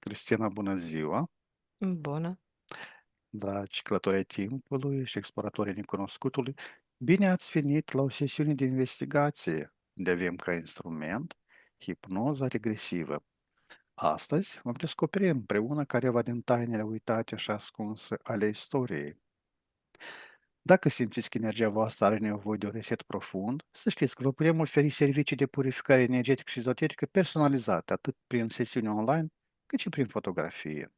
Cristina, bună ziua! Bună. Dragi călători ai timpului și exploratori necunoscutului, bine ați venit la o sesiune de investigație unde avem ca instrument hipnoza regresivă. Astăzi vom descoperi împreună careva din tainele uitate și ascunse ale istoriei. Dacă simțiți că energia voastră are nevoie de un reset profund, să știți că vă putem oferi servicii de purificare energetică și ezoterică personalizate, atât prin sesiuni online, cât și prin fotografie.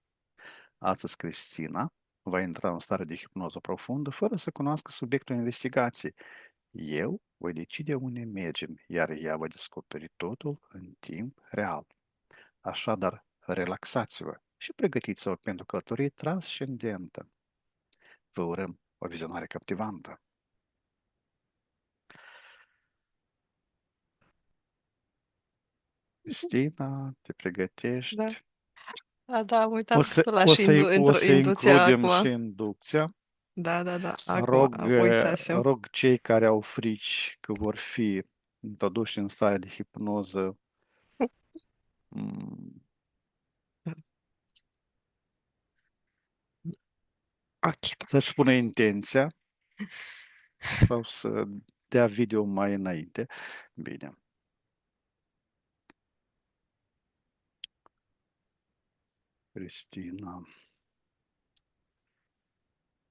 Astăzi, Cristina va intra în stare de hipnoză profundă fără să cunoască subiectul investigației. Eu voi decide unde mergem, iar ea va descoperi totul în timp real. Așadar, relaxați-vă și pregătiți-vă pentru călătorie transcendentă. Vă urăm o vizionare captivantă. Cristina, te Da. pregătești? Da, am O uitat să, să o lași să, o să inducția includem și acum. inducția. Da, acum Rog, uitasem. rog cei care au frici că vor fi introduși în stare de hipnoză mm, Ok, da. să-și pună intenția sau să dea video mai înainte. Bine. Cristina,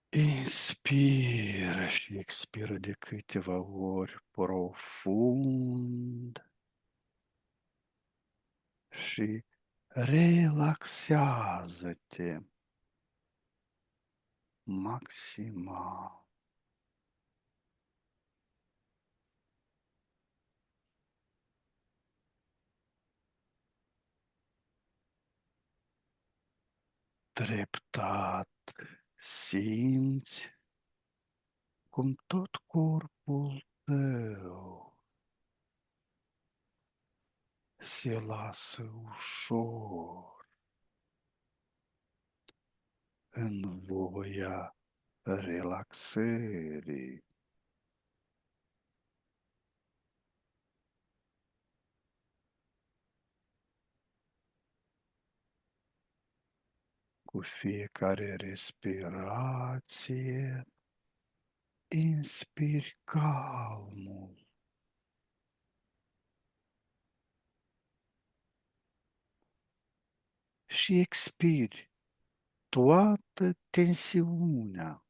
inspiră și expiră de câteva ori profund și relaxează-te maximal. Treptat simți cum tot corpul tău se lasă ușor în voia relaxării. Cu fiecare respirație, inspiri calmul și expiri toată tensiunea.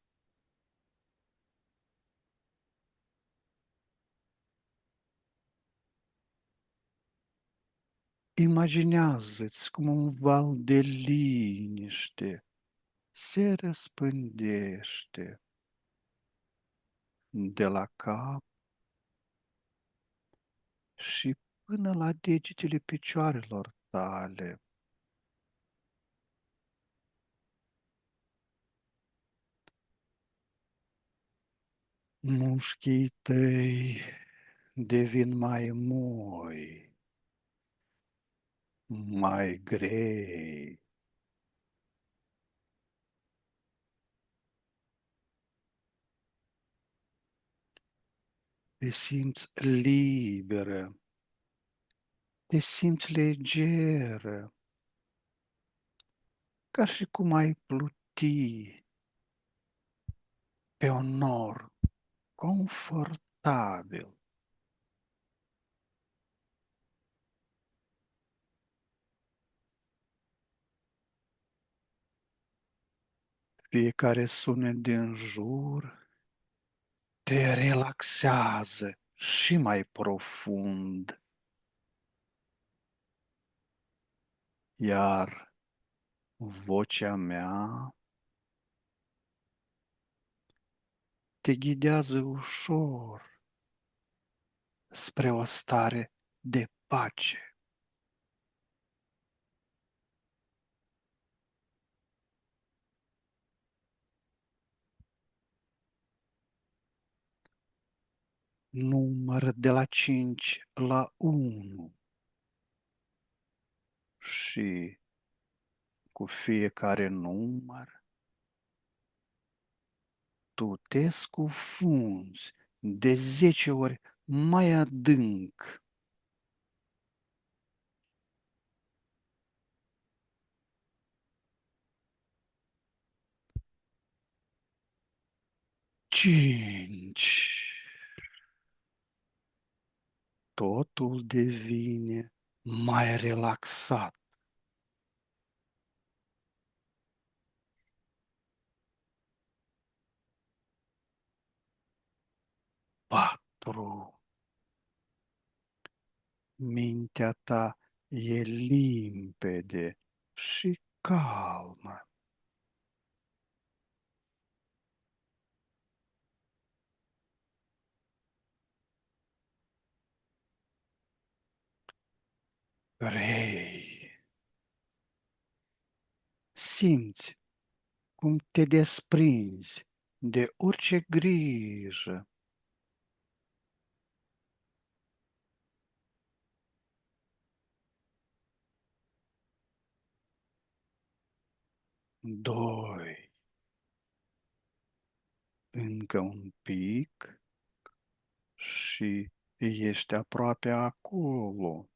Imaginează-ți cum un val de liniște se răspândește de la cap și până la degetele picioarelor tale. Mușchii tăi devin mai moi, mai grei. Te simți liberă, te simți legeră, ca și cum ai pluti pe un nor confortabil. Fiecare sunet din jur te relaxează și mai profund, iar vocea mea te ghidează ușor spre o stare de pace. Număr de la 5 la 1 și cu fiecare număr tu te scufunzi de 10 ori mai adânc 5. Totul devine mai relaxat. 4. Mintea ta e limpede și calmă. 3. Simți cum te desprinzi de orice grijă. 2. Încă un pic și ești aproape acolo.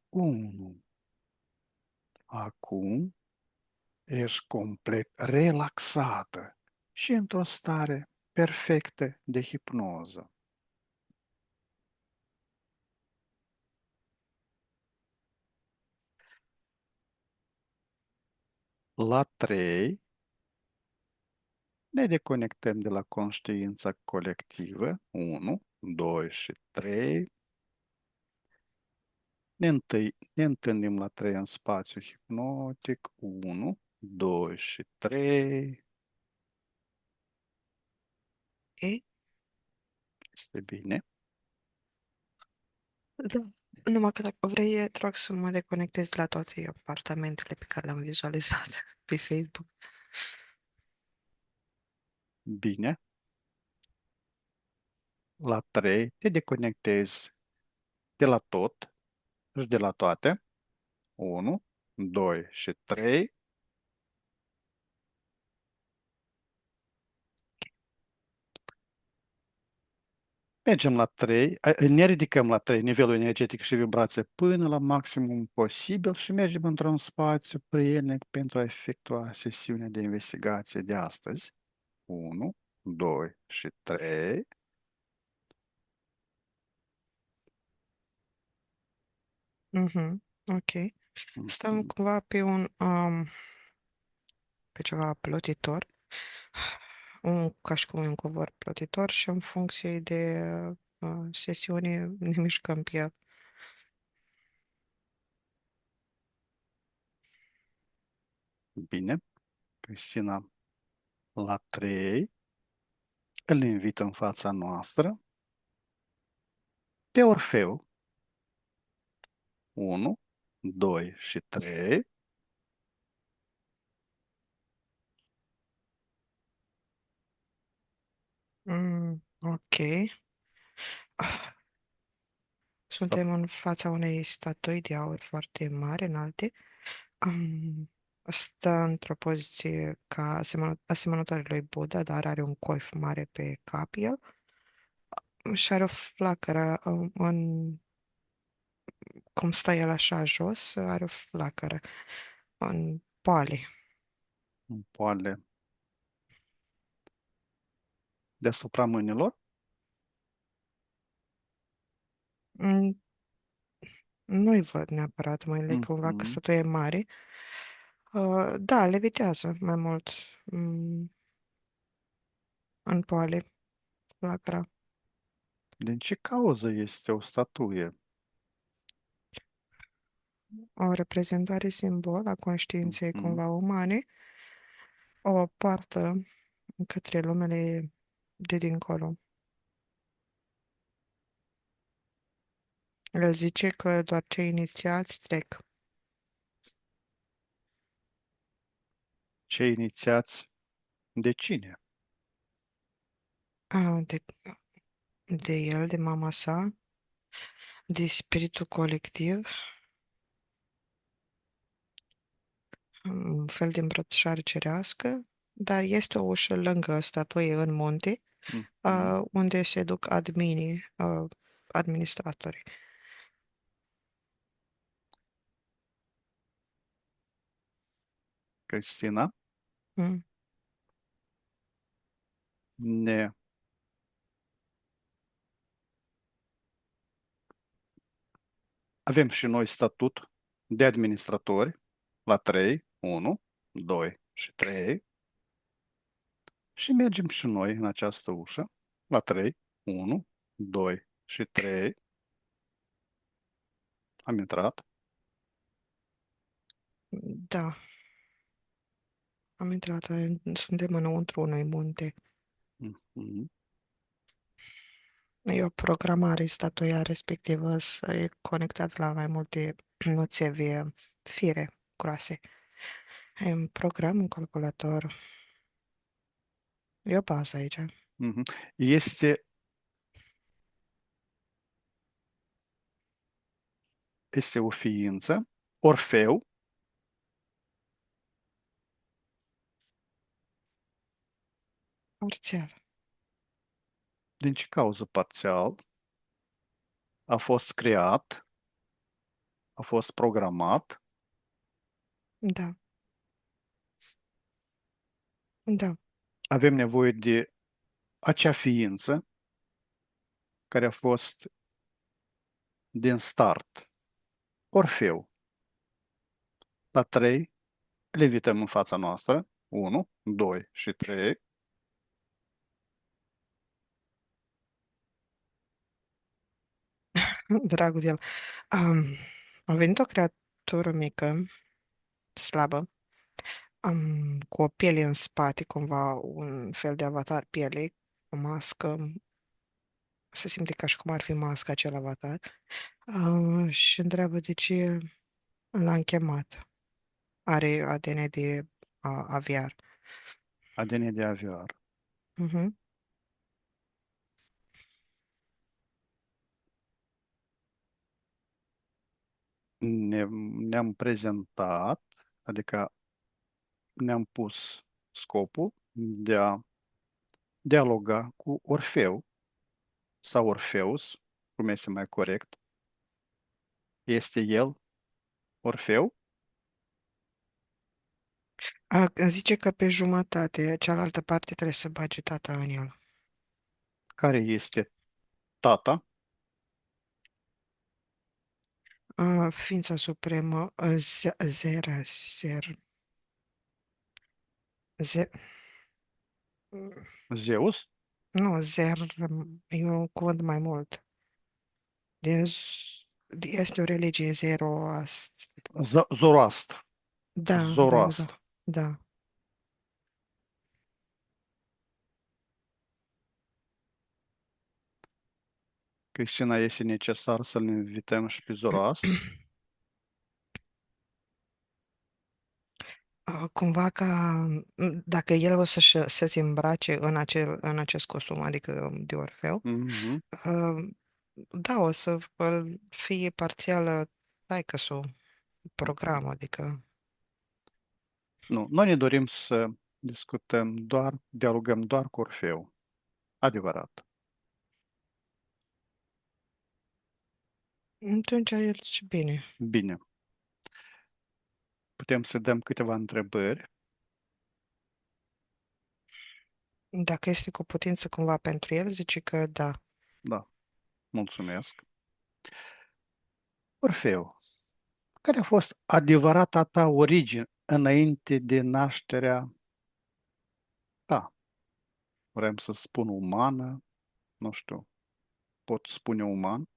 1. Acum ești complet relaxată și într-o stare perfectă de hipnoză. La 3 ne deconectăm de la conștiința colectivă. 1, 2 și 3. Ne întâlnim la 3 în spațiu hipnotic. 1, 2 și 3. Ok? Este bine. Da. Numai că dacă vrei, te rog să mă deconectez de la toate apartamentele pe care le-am vizualizat pe Facebook. Bine. La 3 te deconectezi de la tot și de la toate. 1, 2 și 3. Mergem la 3, ne ridicăm la 3 nivelul energetic și vibrație până la maximum posibil și mergem într-un spațiu prielnic pentru a efectua sesiunea de investigație de astăzi. 1, 2 și 3. Mhm. Ok. Stăm cumva pe ceva plotitor, ca și cum un covor plotitor și în funcție de sesiune ne mișcăm pe el. Bine. Cristina, la 3 îl invit în fața noastră pe Orfeu. 1, 2 și 3. Ok. Suntem în fața unei statui de aur foarte mari, înalte. Stă într-o poziție ca asemănătoare lui Buddha, dar are un coif mare pe cap el și are o flacără cum stă el așa jos, are o flacără în poale. În poale deasupra mâinilor. Mm, Nu-i văd neapărat mâinile, cumva că Mhm. statuia e mare. Da, levitează mai mult în poale, flacăra. Din ce cauză este o statuie? O reprezentare simbol a conștiinței Mhm. cumva umane, o poartă către lumele de dincolo. El zice că doar cei inițiați trec. Cei inițiați de cine? De, de el, de mama sa, de spiritul colectiv, un fel de îmbrățișare cerească, dar este o ușă lângă statuie în munte, Mhm. unde se duc administratorii. Cristina, Mm. ne avem și noi statut de administratori la 3, 1, 2 și 3 și mergem și noi în această ușă la 3, 1, 2 și 3. Am intrat. Da, am intrat, suntem înăuntru unui munte. Mhm. E o programare, statuia respectivă e conectat la mai multe nuțevi, fire groase. E un program, un calculator. E o bază aici. Mhm. Este o ființă, Orfeu, Parțial. din ce cauză parțial a fost creat, a fost programat. Da, da. Avem nevoie de acea ființă care a fost din start, Orfeu. La 3 le invităm în fața noastră, 1, 2 și 3. Dragul de el. Um, a venit o creatură mică, slabă, cu o piele în spate, cumva un fel de avatar piele, o mască, se simte ca și cum ar fi masca acel avatar, și întreabă de ce l-am chemat. Are ADN de aviar. ADN de aviar. Mhm. Ne-am prezentat, adică ne-am pus scopul de a dialoga cu Orfeu sau Orfeus, cum este mai corect. Este el Orfeu, Zice că pe jumătate, cealaltă parte trebuie să bage tata în el. care este tata, Ființa supremă, ze, Zeus, nu, e un cuvânt mai mult. De, este o religie zero. Zoroastr, Da, da, da, Zoroastr. da. Cristina, este necesar să-l invităm și pe Zoroastr? Cumva ca dacă el o să se îmbrace în acest costum, adică de Orfeu, Mhm. uh, da, o să fie parțial taică-su program, adică Nu, noi ne dorim să discutăm doar, dialogăm doar cu Orfeu. Adevărat. atunci el și bine. Bine. Putem să dăm câteva întrebări. Dacă este cu putință cumva pentru el, zice că da. Da, mulțumesc. Orfeu, care a fost adevărata ta origine înainte de nașterea ta? Vrem să spun umană, nu știu, pot spune uman?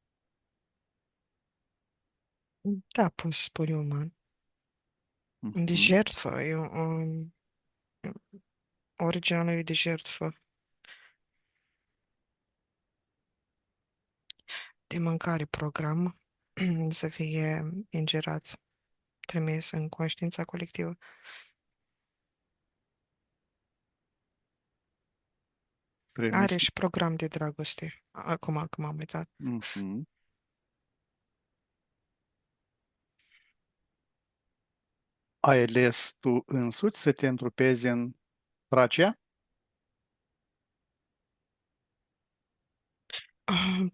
Da, poți spune uman. De Mhm. jertfă, originea lui e de jertfă, de mâncare program, să fie ingerat, trimis în conștiința colectivă. Are Trimis. și program de dragoste. Acum că m-am uitat. Mhm. Ai ales tu însuți să te întrupezi în Tracia?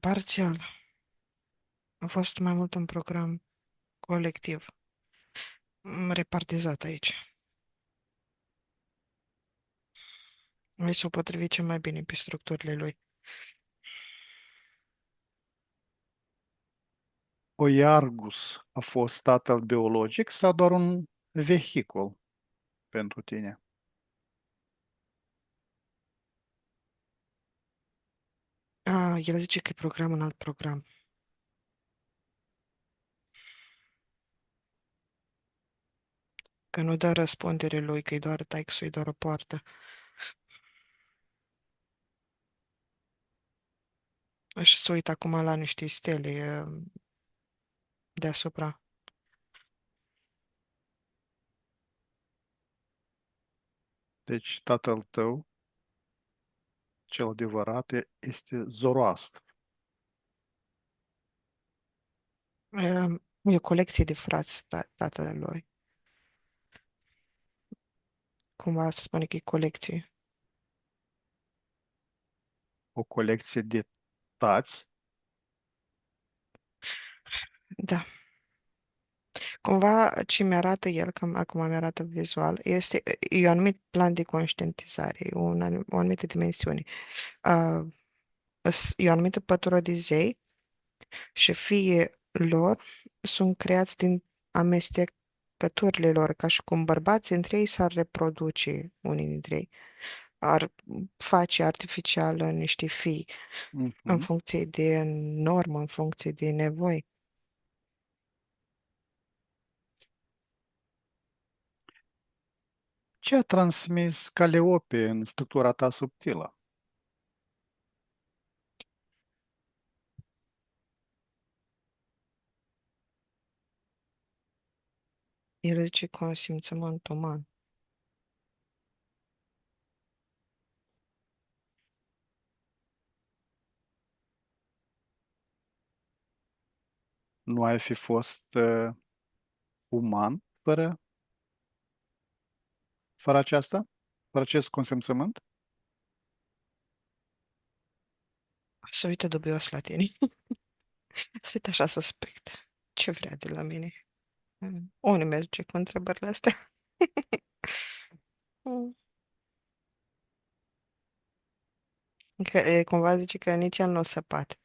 Parțial. A fost mai mult un program colectiv, repartizat aici. Hai să o potrivi cel mai bine pe structurile lui. Oiargus a fost tatăl biologic sau doar un vehicul pentru tine? El zice că e program în alt program. Că nu dă răspundere lui, că e doar taică, e doar o poartă. Și să uit acum la niște stele deasupra. Deci tatăl tău, cel adevărat, este Zoroastru. E o colecție de frați, tatăl lui. Cumva se spune că e colecție. O colecție de tați. Da. Cumva ce mi-arată el, că acum mi-arată vizual, e un anumit plan de conștientizare, o anumită dimensiune. Uh, E o anumită pătură de zei și fie lor sunt creați din amestecăturile lor, ca și cum bărbații între ei s-ar reproduce unii dintre ei, ar face artificial niște fii în Mhm. funcție de normă, în funcție de nevoi. Ce a transmis Caleope în structura ta subtilă? El zice consimțământ uman. Nu ai fi fost uman fără aceasta? Fără acest consimțământ? Se uită dubios la tine. Se uită așa suspect. Ce vrea de la mine? Unde merge cu întrebările astea? Mm. Că, cumva zice că nici el nu o să poate.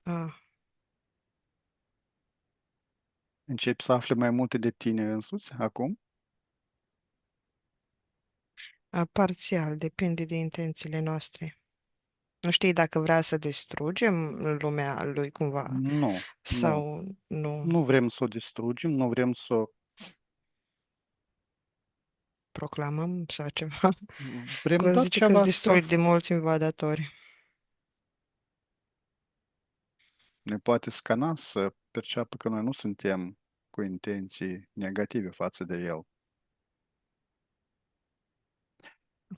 Ah, Începi să afli mai multe de tine însuți acum? parțial, depinde de intențiile noastre. Nu știi dacă vrea să distrugem lumea lui cumva Nu, nu. sau nu Nu vrem să o distrugem, nu vrem să o... proclamăm sau ceva. Vrem Că doar zice că îți ceva să distrui de mulți invadatori. ne poate scana, să perceapă că noi nu suntem cu intenții negative față de el.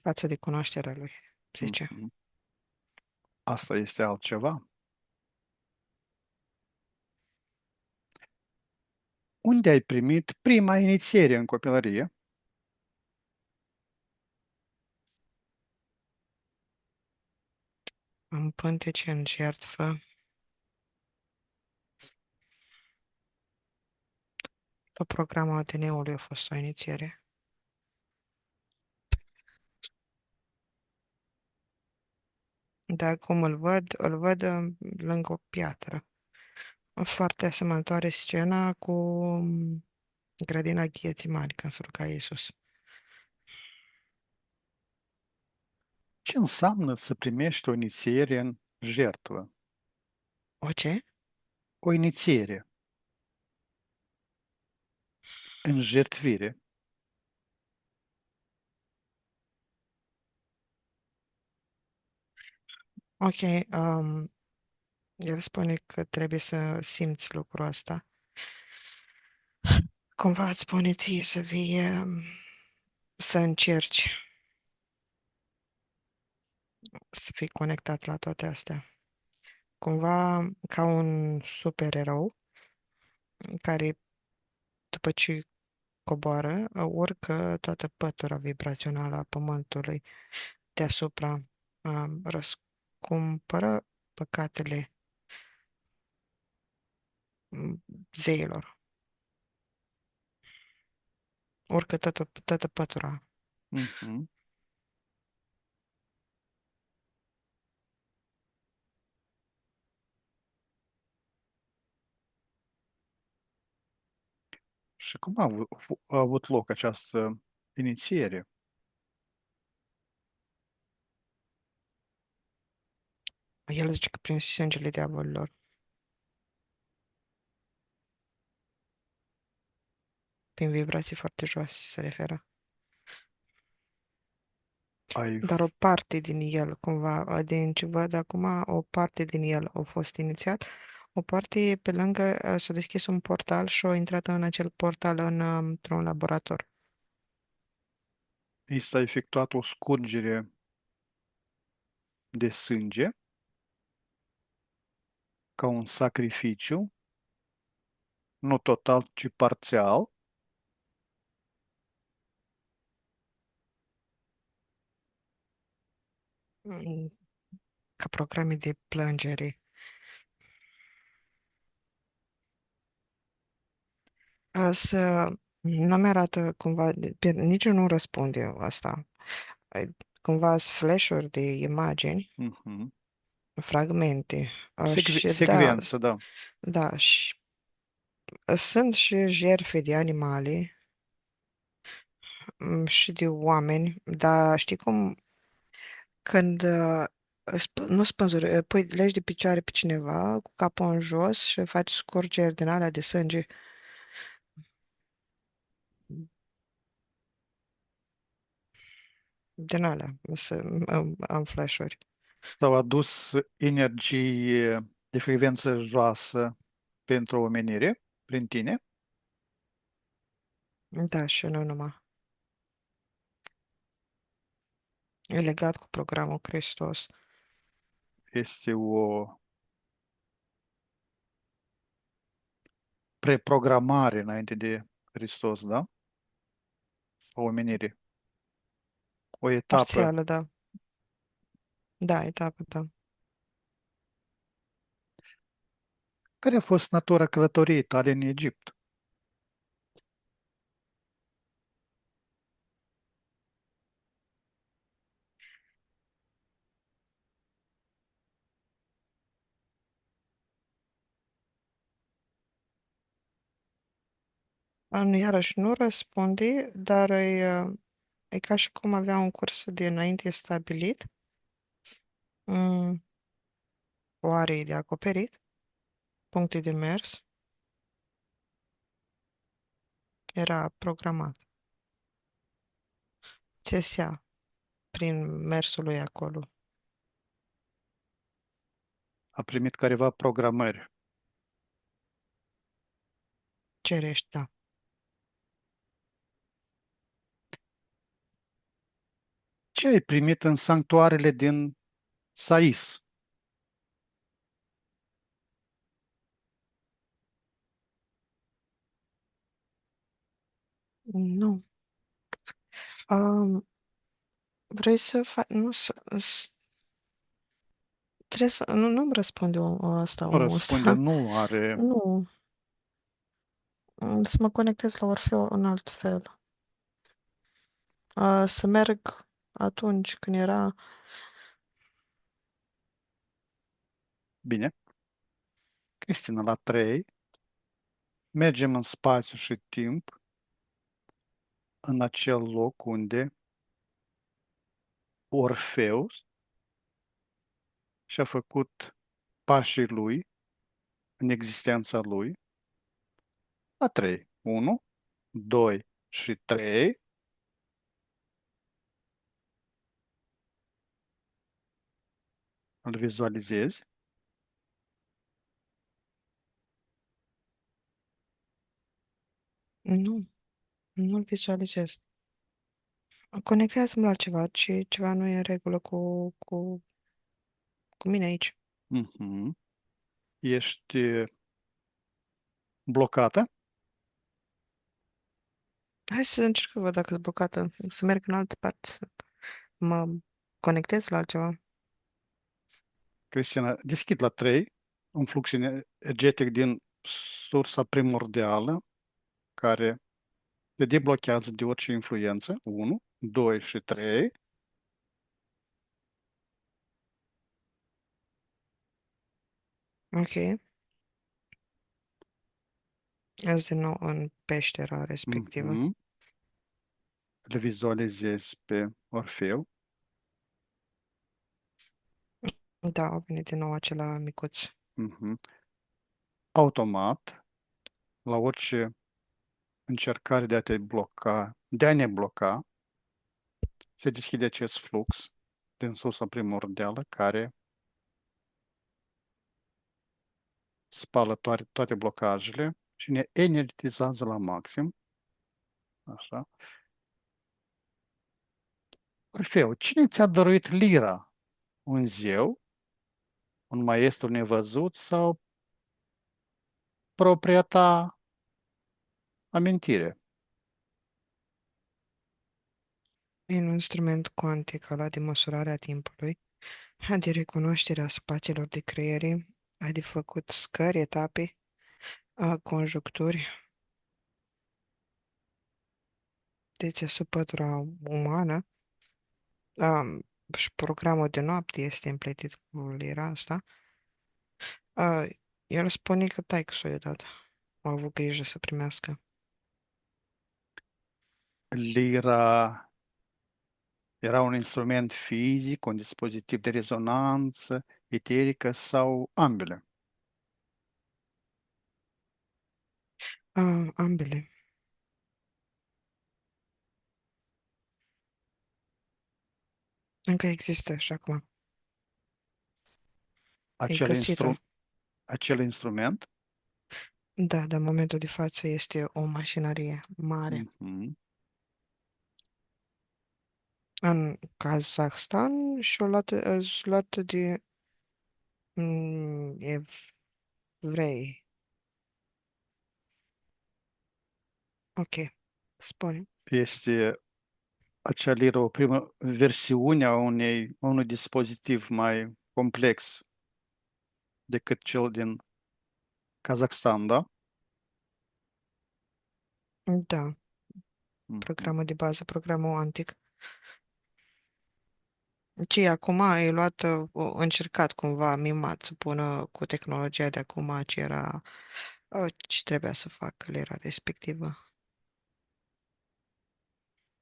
Față de cunoașterea lui, zice. Mhm. Asta este altceva. Unde ai primit prima inițiere în copilărie? În pântece, în jertfă, tot programul ADN-ului a fost o inițiere. Dar cum îl văd lângă o piatră. Foarte asemănătoare scena cu grădina Ghețimani, când se ruga Iisus. Ce înseamnă să primești o inițiere în jertvă? O ce? O inițiere în jertvire. Ok, el spune că trebuie să simți lucrul ăsta. Cumva îți spune ție să vii, să încerci să fii conectat la toate astea. Cumva ca un supererou care după ce coboară, urcă toată pătura vibrațională a pământului deasupra, răscumpără păcatele zeilor. Urcă toată pătura. Mhm. Și cum a avut loc această inițiere? El zice că prin sângele diavolilor, prin vibrații foarte joase se referă. Ai, Dar o parte din el, cumva, din ce văd acum, o parte din el a fost inițiat, o parte pe lângă s-a deschis un portal și a intrat în acel portal într-un laborator. i s-a efectuat o scurgere de sânge ca un sacrificiu, nu total, ci parțial, Mm, ca programe de plângere. Să nu mi-arată cumva, nici eu nu răspund eu asta. Cumva sunt flash-uri de imagini, mhm. fragmente. Și da, Secvență, da. da, și sunt și jertfe de animale și de oameni, dar știi cum, când nu spânzuri, pui, legi de picioare pe cineva cu capul în jos și faci scurgeri din alea de sânge, din alea, am flash-uri. S-au adus energii de frecvență joasă pentru omenire prin tine. Da, și nu numai. E legat cu programul Hristos. Este o preprogramare înainte de Hristos, da? A omenirii. O etapă. Parțială, da. Da, etapă, da. Care a fost natura călătoriei tale în Egipt? Iarăși nu răspunde, dar e ca și cum avea un curs de înainte stabilit, mm, o arie de acoperit, puncte de mers, era programat. Țesea prin mersul lui acolo, A primit careva programări. cerești, da. Ce ai primit în sanctuarele din Sais? Nu. Um, vrei să faci, nu, trebuie să, nu-mi răspunde ăsta, Nu omul ăsta. răspunde, nu are. Nu, să mă conectez la Orfeu în alt fel. Să merg atunci când era. Bine. Cristina, la 3. Mergem în spațiu și timp, în acel loc unde Orfeu și-a făcut pașii lui în existența lui. La 3. 1, 2 și 3. Îl vizualizezi. Nu, nu-l vizualizez. Conectează-mă la ceva, ceva nu e în regulă cu mine aici. Mhm. Ești blocată. Hai să încerc să văd dacă sunt blocată, să merg în altă parte, să mă conectez la altceva. Cristina, deschid la 3 un flux energetic din sursa primordială care te deblochează de orice influență. 1, 2 și 3. Ok. Azi din nou în peștera respectivă. Mhm. Le vizualizezi pe Orfeu. Da, a venit din nou acela micuț. Mhm. Automat, la orice încercare de a te bloca, de a ne bloca, se deschide acest flux din sursa primordială care spală toate blocajele și ne energizează la maxim. Așa. Orfeu, cine ți-a dăruit lira? Un zeu? Un maestru nevăzut sau propria ta amintire? E un instrument cuantic ăla de măsurare a timpului, de recunoașterea spațiilor de creiere, de făcut scări, etape, conjuncturi, deci supătura umană. Um, și programul de noapte este împletit cu lira asta. Uh, el spune că taică i-a dat. Au avut grijă să primească. Lira era un instrument fizic, un dispozitiv de rezonanță eterică sau ambele? Ambele. Încă există și acum. E Acel, găsită. acel instrument? Da, dar în momentul de față este o mașinărie mare. Mhm. În Kazahstan și o luată de evrei. Ok, spune. Este acea liră o primă versiune a unui dispozitiv mai complex decât cel din Kazakhstan, da? Da, Mhm. programul de bază, programul antic. Ce acum e luat, încercat cumva, mimat să pună cu tehnologia de acum ce era, ce trebuia să facă era respectivă.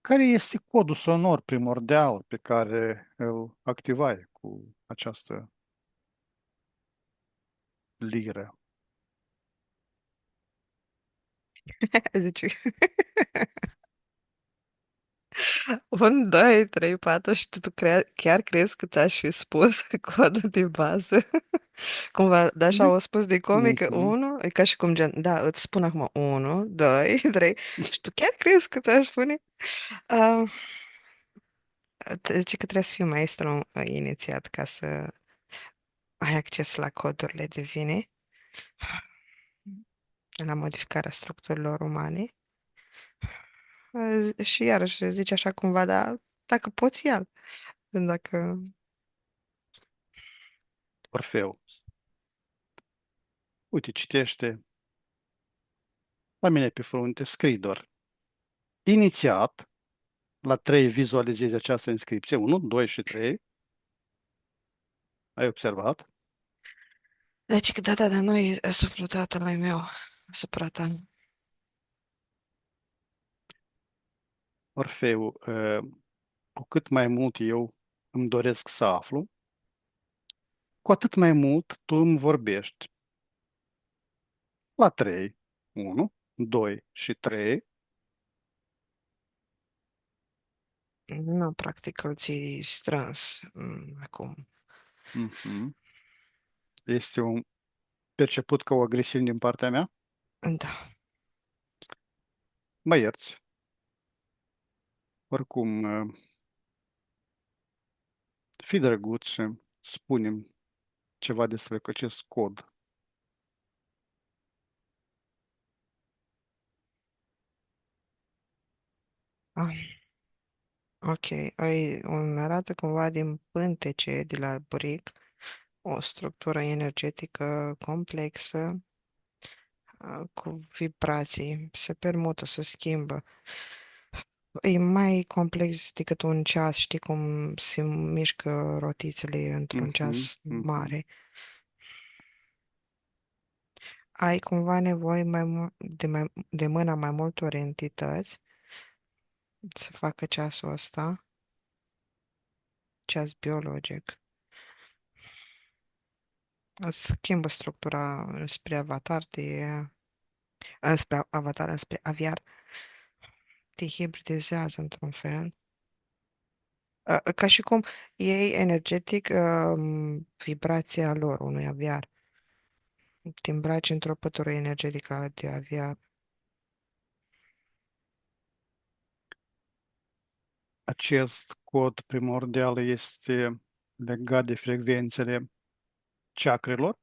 Care este codul sonor primordial pe care îl activai cu această liră? Zice, 1, 2, 3, 4 și tu chiar crezi că ți-aș fi spus codul de bază? Cumva, da, așa De... au spus de comică, Mhm. 1, e ca și cum gen, da, îți spun acum 1, 2, 3 și tu chiar crezi că ți-aș spune? Uh, Zice că trebuie să fii maestru inițiat ca să ai acces la codurile divine, la modificarea structurilor umane. Și iarăși zice așa cumva, da, dacă poți, ia. Dacă... Orfeu. Uite, citește la mine pe frunte, scrii doar. Inițiat, la 3 vizualizezi această inscripție, 1, 2 și 3. Ai observat? Deci că da, noi e sufletul tatălui meu asupra ta. Orfeu, cu cât mai mult eu îmi doresc să aflu, cu atât mai mult tu îmi vorbești. La 3, 1, 2 și 3. Nu, practic, îl ții strâns acum. Mhm. Este un perceput ca o agresiune din partea mea? Da. Mă ierți. Oricum, fii drăguț și spune ceva despre acest cod. Ah, ok. Îmi arată cumva din pântece de la buric o structură energetică complexă cu vibrații. Se permută, se schimbă. E mai complex decât un ceas, știi cum se mișcă rotițele într-un Mhm, ceas mhm. mare. ai cumva nevoie de mâna mai multor entități să facă ceasul ăsta, ceas biologic. Îți schimbă structura înspre avatar, înspre aviar, te hibridizează într-un fel. Ca și cum ei energetic vibrația lor, unui aviar. Te îmbraci într-o pătură energetică de aviar. Acest cod primordial este legat de frecvențele chakrelor,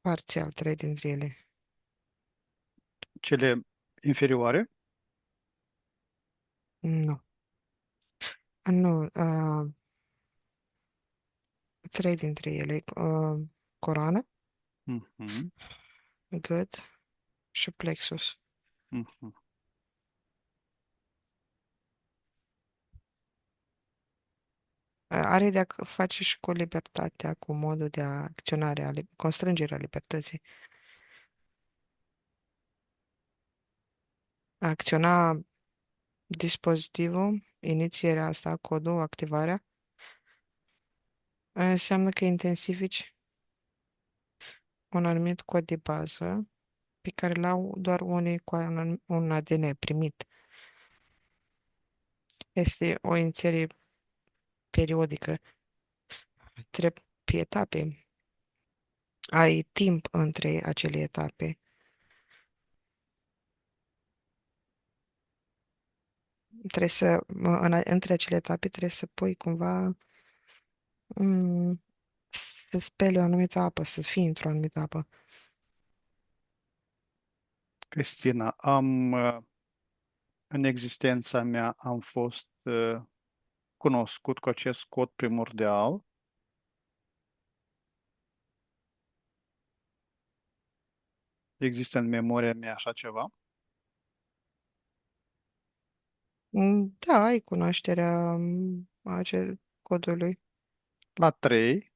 Parțial, trei dintre ele. cele inferioare. Nu. Nu. Trei dintre ele. Coroană, Mhm, gât și plexus. mhm. Are de-a face și cu libertatea, cu modul de acționare, constrângerea libertății. A acționa dispozitivul, inițierea asta, codul, activarea, înseamnă că intensifici un anumit cod de bază pe care l-au doar unii cu un ADN primit. Este o inițiere periodică, pe etape. Ai timp între acele etape. Trebuie între acele etape trebuie să pui cumva mm, să speli o anumită apă, să fii într-o anumită apă. Cristina, în existența mea am fost cunoscut cu acest cod primordial. Există în memoria mea așa ceva. Da, ai cunoașterea codului. La 3,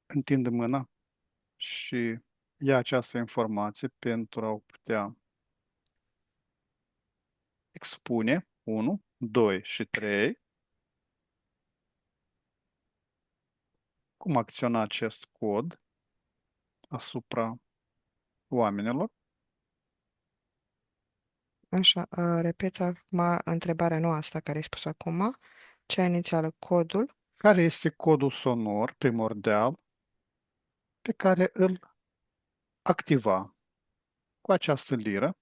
întind mâna și ia această informație pentru a o putea expune. 1, 2 și 3. Cum acționa acest cod asupra oamenilor? Așa, repet acum întrebarea nu asta care ai spus acum, cea inițială, codul. Care este codul sonor primordial pe care îl activa cu această liră?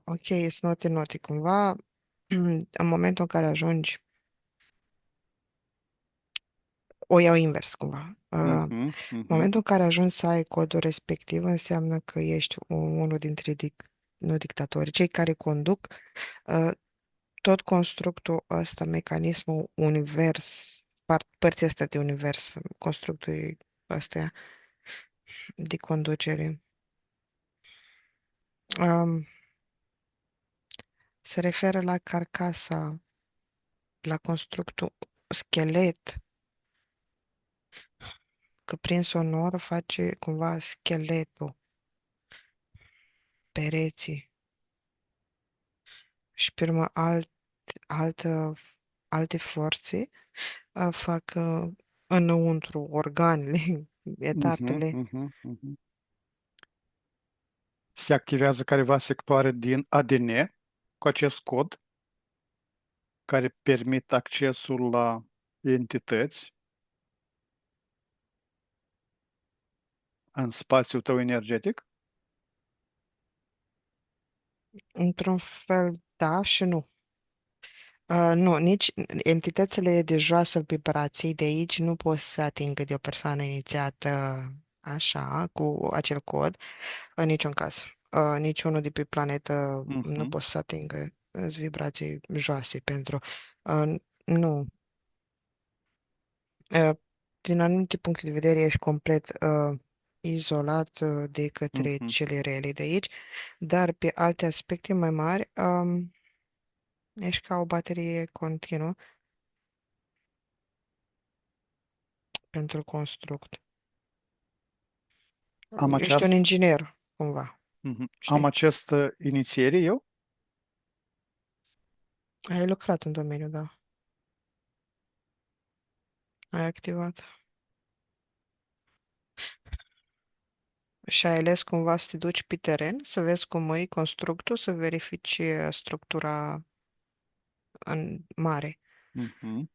Ok, it's noti cumva, în momentul în care ajungi, o iau invers cumva. Mhm, În mhm. momentul în care ajungi să ai codul respectiv, înseamnă că ești unul dintre nu dictatori, cei care conduc uh, tot constructul ăsta, mecanismul univers, părții astea de univers, constructul ăsta de conducere. Um, Se referă la carcasa, la constructul schelet, că prin sonor face cumva scheletul, pereții și pe urmă altă, alte forțe fac înăuntru organele, Mhm, etapele. mhm, mhm. Se activează careva sectoare din ADN cu acest cod care permit accesul la entități în spațiul tău energetic. Într-un fel, da și nu. Nu, nici entitățile de joasă vibrații de aici nu pot să atingă de o persoană inițiată așa, cu acel cod, în niciun caz. Niciunul de pe planetă nu Mhm. pot să atingă vibrații joase pentru... Uh, nu. Uh, Din anumite puncte de vedere ești complet izolat de către Mhm. cele rele de aici, dar pe alte aspecte mai mari, ești ca o baterie continuă pentru construct. Am Ești un această, inginer, cumva, am știi? această inițiere eu? Ai lucrat în domeniu, da. Ai activat. Și ai ales cumva să te duci pe teren, să vezi cum e constructul, să verifici structura în mare, Mhm.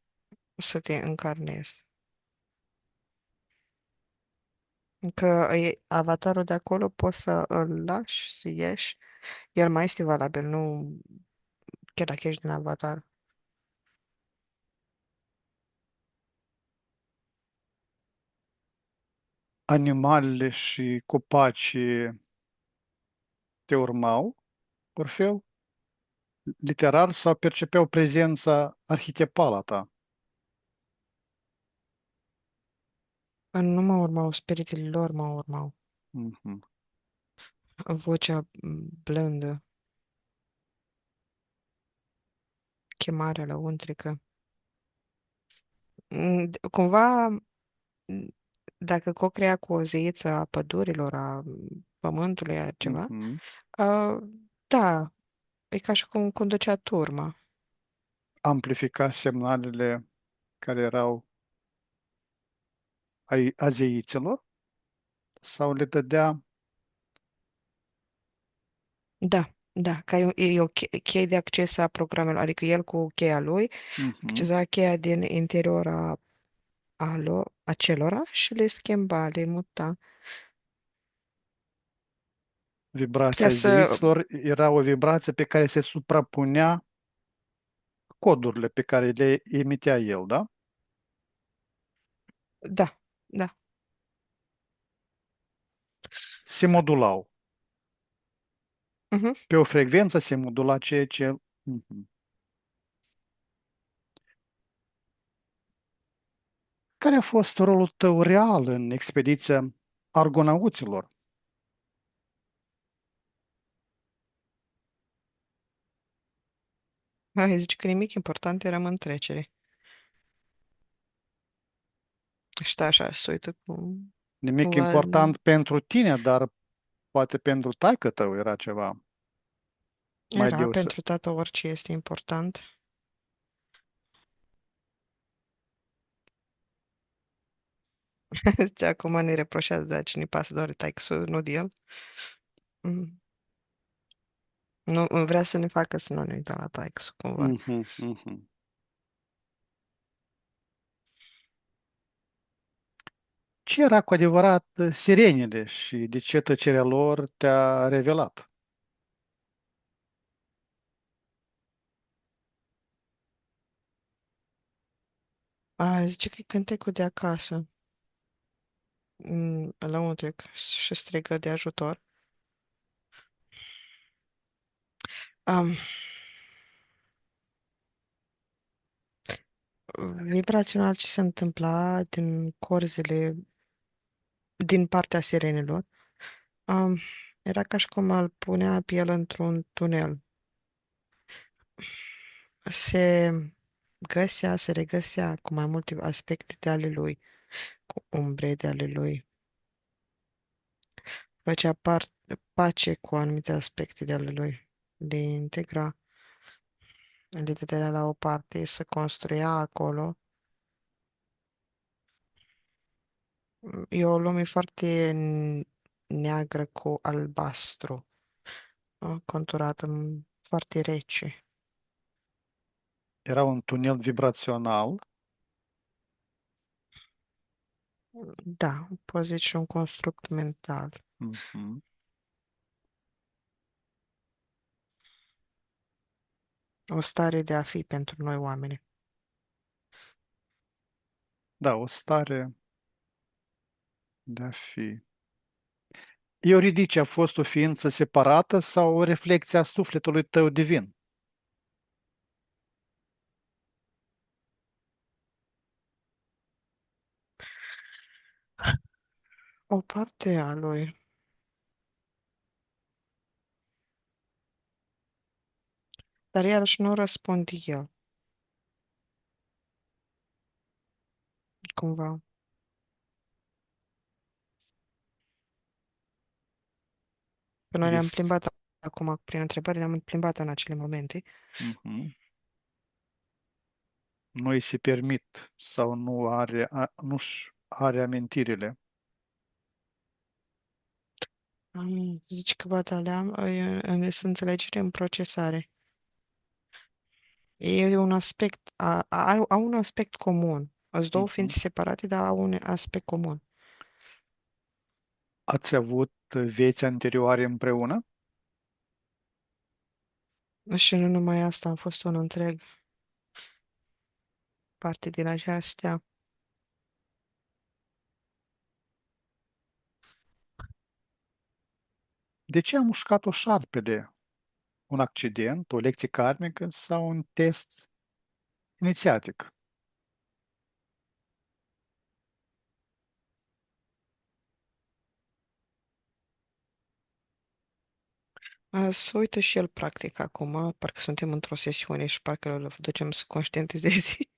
să te încarnezi. Că avatarul de acolo poți să îl lași, să ieși. El mai este valabil, nu chiar dacă ești din avatar. Animalele și copacii te urmau, Orfeu? Literar sau percepeau prezența arhetipală a ta? Nu mă urmau, spiritele lor mă urmau. Mhm. Vocea blândă, chemarea lăuntrică. Cumva, dacă co-crea cu o zeiță a pădurilor, a pământului, a ceva, Mhm. a, da, e ca și cum conducea turma. Amplifica semnalele care erau ai azeiților sau le dădea. Da, da, ca e o cheie de acces a programelor, adică el cu cheia lui, Mhm. accesa cheia din interior acelora și le schimba, le muta. Putea Vibrația să, zeiților era o vibrație pe care se suprapunea codurile pe care le emitea el, da? da, da. Se modulau. Mhm. Pe o frecvență se modula ceea ce. Mhm. Care a fost rolul tău real în expediția argonauților? Hai, zici că nimic important era în trecere. Și stă așa, se uită Nimic cumva, important pentru tine, dar poate pentru taică tău era ceva mai era deosebit. pentru tată orice este important. Zicea, acum ne reproșează, dar cine pasă doar de taică nu de el. Mm. Nu, vrea să ne facă să nu ne uităm la taică cumva. Mhm, mhm. Ce era cu adevărat sirenile și de ce tăcerea lor te-a revelat? Zice că e cântecul de acasă. Lăuntric și strigă de ajutor. Um, Vibrațional ce se întâmpla din corzile, din partea sirenilor, um, era ca și cum îl punea pe el într-un tunel. Se se regăsea cu mai multe aspecte de ale lui, cu umbre de ale lui. Făcea pace cu anumite aspecte de ale lui. Le integra, le dădea la o parte, să construia acolo. E o lume foarte neagră cu albastru, conturată, foarte rece. Era un tunel vibrațional. Da, poți zice un construct mental. Mhm. O stare de a fi pentru noi oameni. Da, o stare de a fi. Euridice a fost o ființă separată sau o reflecție a sufletului tău divin? O parte a lui. Dar iarăși nu răspund eu, cumva. Că noi ne-am Este. plimbat acum prin întrebări, ne-am plimbat în acele momente. Mhm. Nu îi se permit sau nu-și are amintirile. Zici că Badaleam sunt înțelegere în procesare. E un aspect, au un aspect comun. Sunt două Mhm. ființe separate, dar au un aspect comun. Ați avut vieți anterioare împreună? Și nu numai asta, am fost un întreg parte din aceasta. De ce a mușcat-o șarpele? Un accident, o lecție karmică sau un test inițiatic? Să uită și el practic acum, parcă suntem într-o sesiune și parcă îl ducem să conștientizezi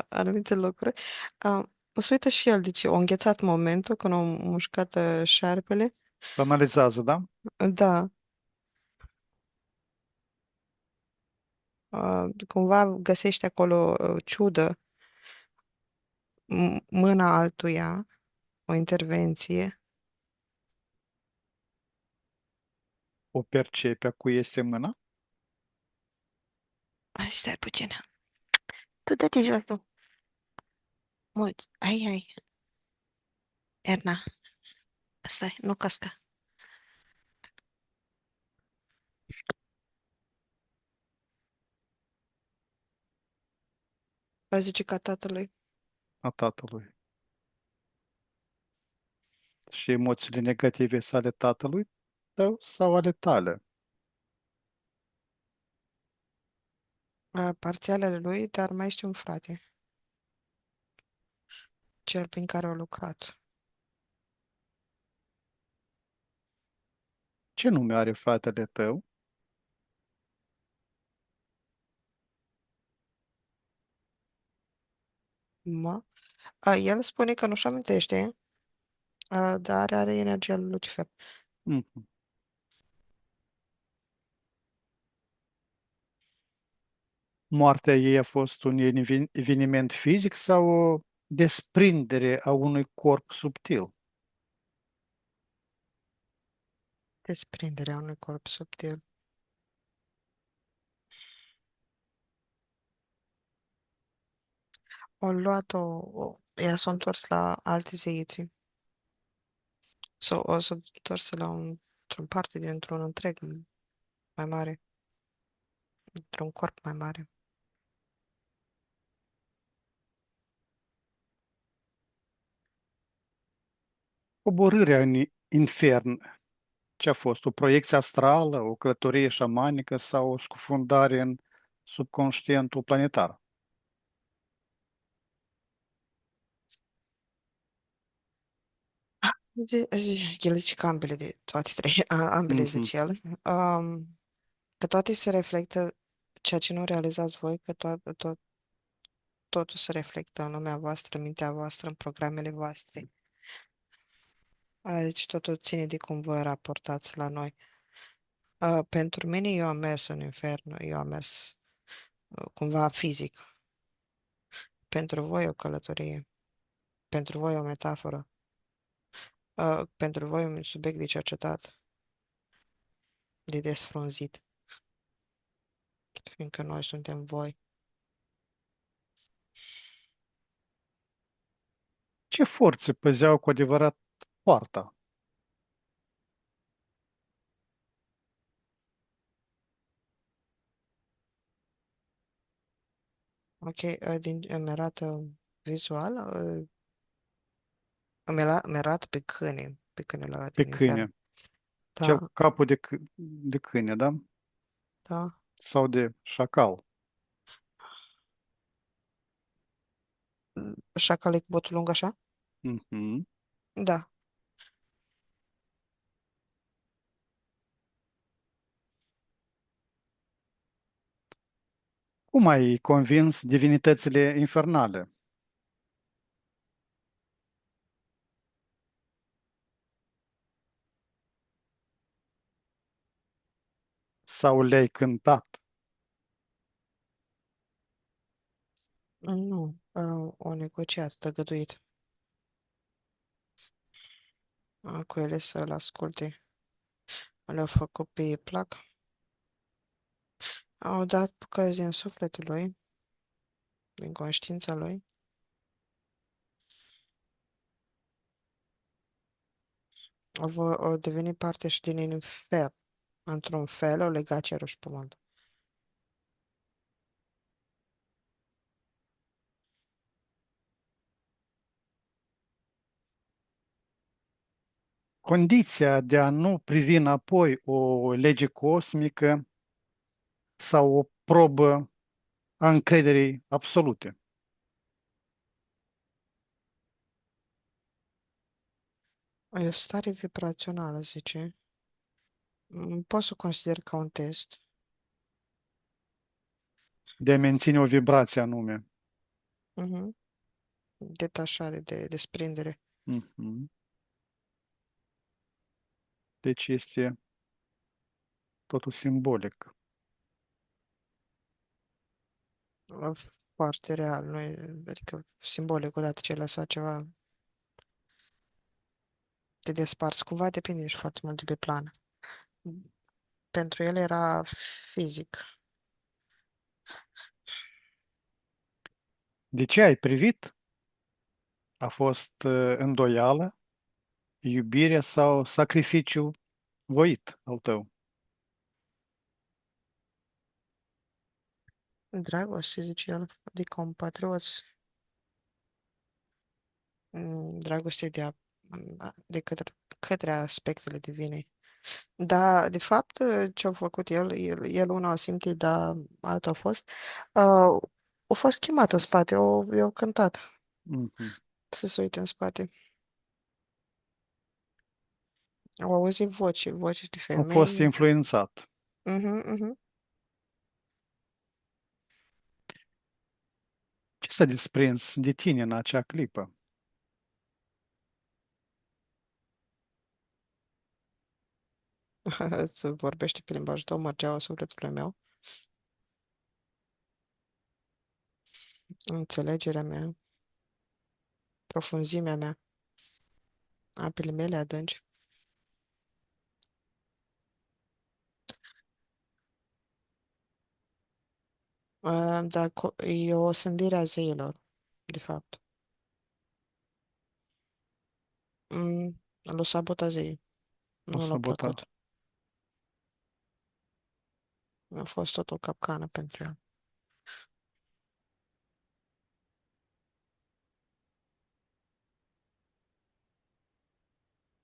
anumite lucruri. Să uită și el, deci a înghețat momentul când a mușcat șarpele. Analizează, da? Da, cumva găsește acolo ciudă mâna altuia, o intervenție. O percepe a cui este mâna? Hai, stai puțin. Tu dă-te jos, tu. Mult. Ai. Erna, stai, nu casca. Va zice ca tatălui. A tatălui. Și emoțiile negative sunt ale tatălui tău sau ale tale? Parțialele lui, dar mai este un frate, cel prin care au lucrat. Ce nume are fratele tău? Mă? El spune că nu-și amintește, dar are energia lui Lucifer. Mhm. Moartea ei a fost un eveniment fizic sau o desprindere a unui corp subtil? Desprinderea unui corp subtil. O luat-o, ea s-a întors la alți zeiții. Sau o s-a întors într-un parte dintr-un întreg mai mare, într-un corp mai mare. Coborârea în infern, ce a fost? O proiecție astrală, o călătorie șamanică sau o scufundare în subconștientul planetar? El zice că ambele de toate trei, ambele Mhm. zice el. Că toate se reflectă, ceea ce nu realizați voi, că totul se reflectă în lumea voastră, în mintea voastră, în programele voastre. Deci totul ține de cum vă raportați la noi. Pentru mine, eu am mers în infern, eu am mers cumva fizic. Pentru voi o călătorie, pentru voi o metaforă, pentru voi un subiect de cercetat, de desfrunzit, fiindcă noi suntem voi. Ce forțe păzeau cu adevărat poarta? Ok, îmi arată vizual, îmi arată pe câine la Pe din infern. câine. Da, Capul de câine, da? da. Sau de șacal. Șacale cu botul lung așa? Mhm. Da. Cum ai convins divinitățile infernale? Sau le-ai cântat? Nu. O negociat, tăgăduit. Cu ele să-l asculte. Le-au făcut pe ei plac. Au dat bucăți din sufletul lui, din conștiința lui. Au devenit parte și din infern. Într-un fel, au legat cerul și pământul. Condiția de a nu privi înapoi o lege cosmică sau o probă a încrederii absolute. E o stare vibrațională, zice. Pot să o consider ca un test. De a menține o vibrație anume. Mhm. Detașare, de desprindere. Mhm. Deci este totul simbolic. Foarte real. Nu e, adică simbolic, odată ce ai lăsat ceva, te desparți. Cumva depinde și foarte mult de pe plan. Pentru el era fizic. De ce ai privit? A fost îndoială, iubire sau sacrificiu voit al tău? Dragoste, zice el, adică compatrioți. Dragoste de către aspectele divine. Da, de fapt, ce a făcut el unul a simțit, dar altul a fost, a fost chemat în spate, eu cântat Mhm. să se uite în spate. Au auzit voci de A fost femei. influențat. Mhm, mhm. Ce s-a desprins de tine în acea clipă? Să vorbește pe limbajul tău, mărgeaua sufletului meu, înțelegerea mea, profunzimea mea, apele mele adânci. Dar e o sândire a zeilor, de fapt. L-a sabotat zeii, O nu l-a sabota. plăcut. A fost tot o capcană pentru el.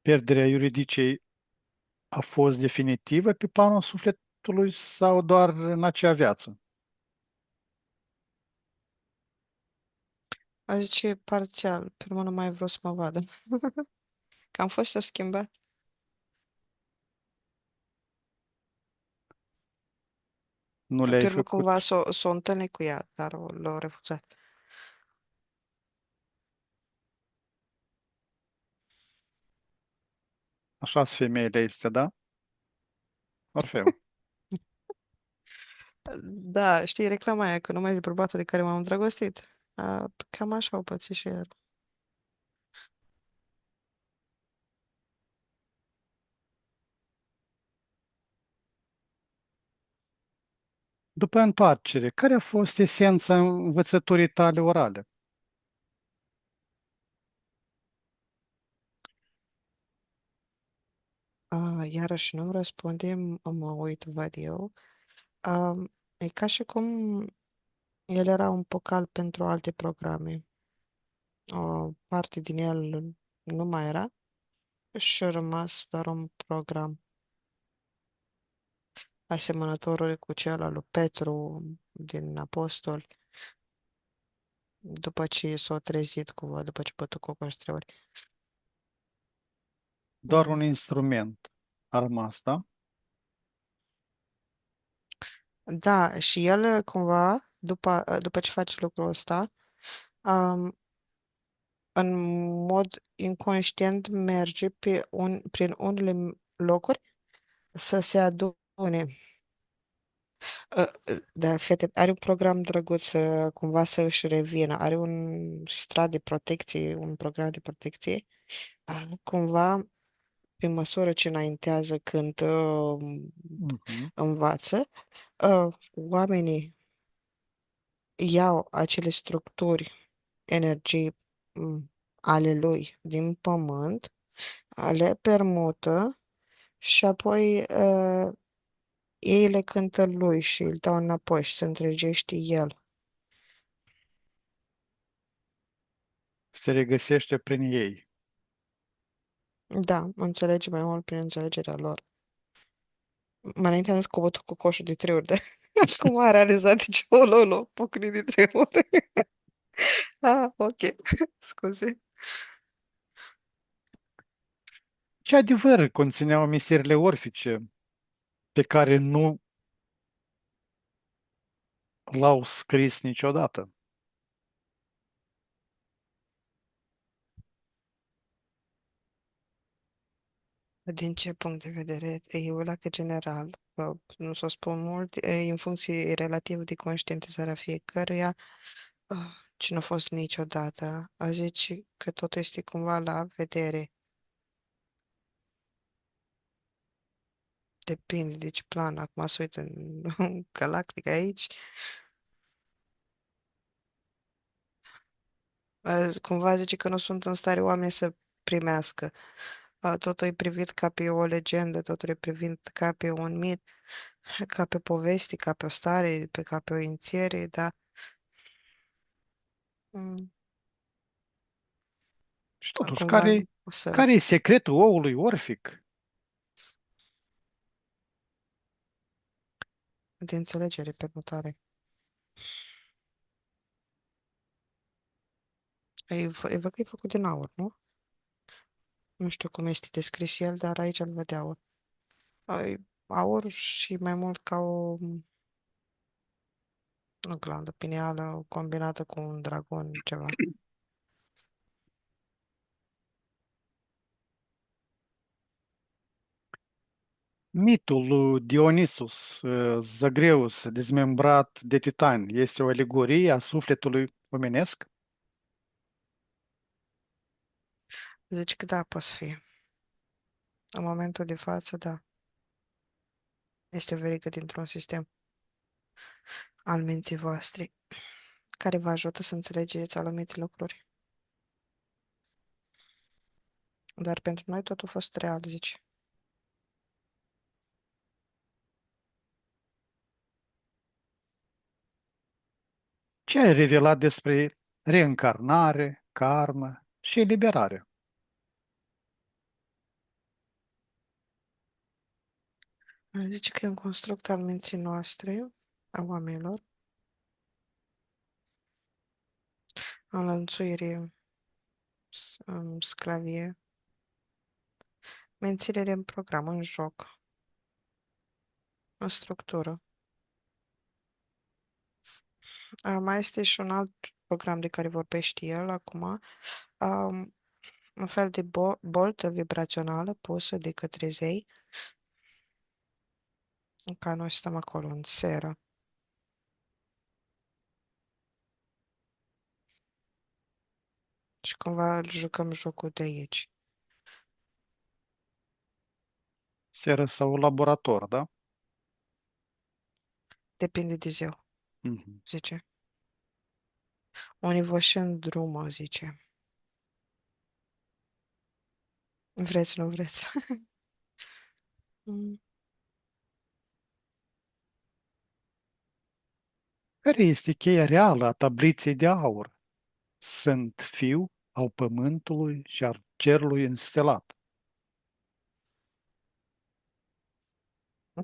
Pierderea juridicei a fost definitivă pe planul sufletului sau doar în acea viață? A zice parțial, pe urmă nu mai vreau să mă vadă. Că am fost și schimbat. Nu Pe le-ai urmă cumva făcut s-o întâlnit cu ea, dar l-a refuzat. așa femeile este, da? Orfeu. Da, știi reclama aia, că nu mai ești bărbatul de care m-am îndrăgostit. Cam așa au pățit și el. După întoarcere, care a fost esența învățăturii tale orale? Iarăși nu-mi răspunde, mă uit, văd eu. E ca și cum el era un pocal pentru alte programe. O parte din el nu mai era și a rămas doar un program asemănător cu cel al lui Petru din Apostol. după ce s-a trezit cumva, după ce bătut cocul și 3 ori. Doar Mm. un instrument a rămas, da? Da, și el cumva, după ce face lucrul ăsta, um, în mod inconștient merge prin unele locuri să se adune. Da, fete, are un program drăguț să cumva să își revină. Are un strat de protecție, un program de protecție. Cumva, pe măsură ce înaintează când Mhm. învață, oamenii iau acele structuri, energii ale lui din pământ, le permută și apoi ei le cântă lui și îl dau înapoi și se întregește el. Se regăsește prin ei. Da, înțelege mai mult prin înțelegerea lor. Mai înainte am zis că cu coșul de 3 ori, dar acum a realizat de ce o lolo, pucni de 3 ori. Ah, ok, scuze. Ce adevăr conțineau misterile orfice pe care nu l-au scris niciodată? Din ce punct de vedere? Eu la că general, nu să o spun mult, în funcție relativ de conștientizarea fiecăruia, ce nu a fost niciodată, a zice că totul este cumva la vedere. Depinde de ce plan. Acum să uit în galactica aici. Cumva zice că nu sunt în stare oamenii să primească. Totul e privit ca pe o legendă, totul e privit ca pe un mit, ca pe povesti, ca pe o stare, ca pe o inițiere, da. Mm, Și totuși, Cumva o să care e secretul oului orfic? de înțelegere, permutare. Văd că e făcut din aur, nu? Nu știu cum este descris el, dar aici îl văd de aur. E aur și mai mult ca o glandă pineală combinată cu un dragon, ceva. Mitul lui Dionisus, Zagreus, dezmembrat de titan, este o alegorie a sufletului omenesc? Zici că da, poate fi. În momentul de față, da. Este o verigă dintr-un sistem al minții voastre care vă ajută să înțelegeți anumite lucruri. Dar pentru noi totul a fost real, zici. Ce ai revelat despre reîncarnare, karmă și eliberare? Zice că e un construct al minții noastre, a oamenilor, înlănțuire, sclavie, menținere în program, în joc, în structură. Mai este și un alt program de care vorbește el acum, um, un fel de boltă vibrațională pusă de către zei, în care noi stăm acolo, în seră. Și cumva îl jucăm jocul de aici. Seră sau laborator, da? Depinde de ziua, Mhm. zice. Unii vă și îndrumă, zice. Vreți, nu vreți. Mm. Care este cheia reală a tabliței de aur? Sunt fiu al pământului și al cerului înstelat.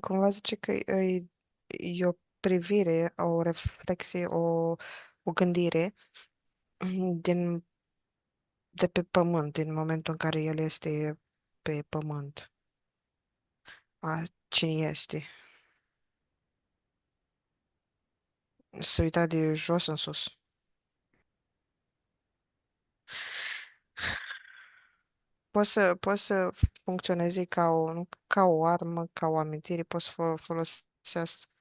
Cumva zice că e o privire, o reflexie, o gândire din, de pe pământ, din momentul în care el este pe pământ. Cine este? Se uita de jos în sus. Poți să funcționeze ca o armă, ca o amintire, poți să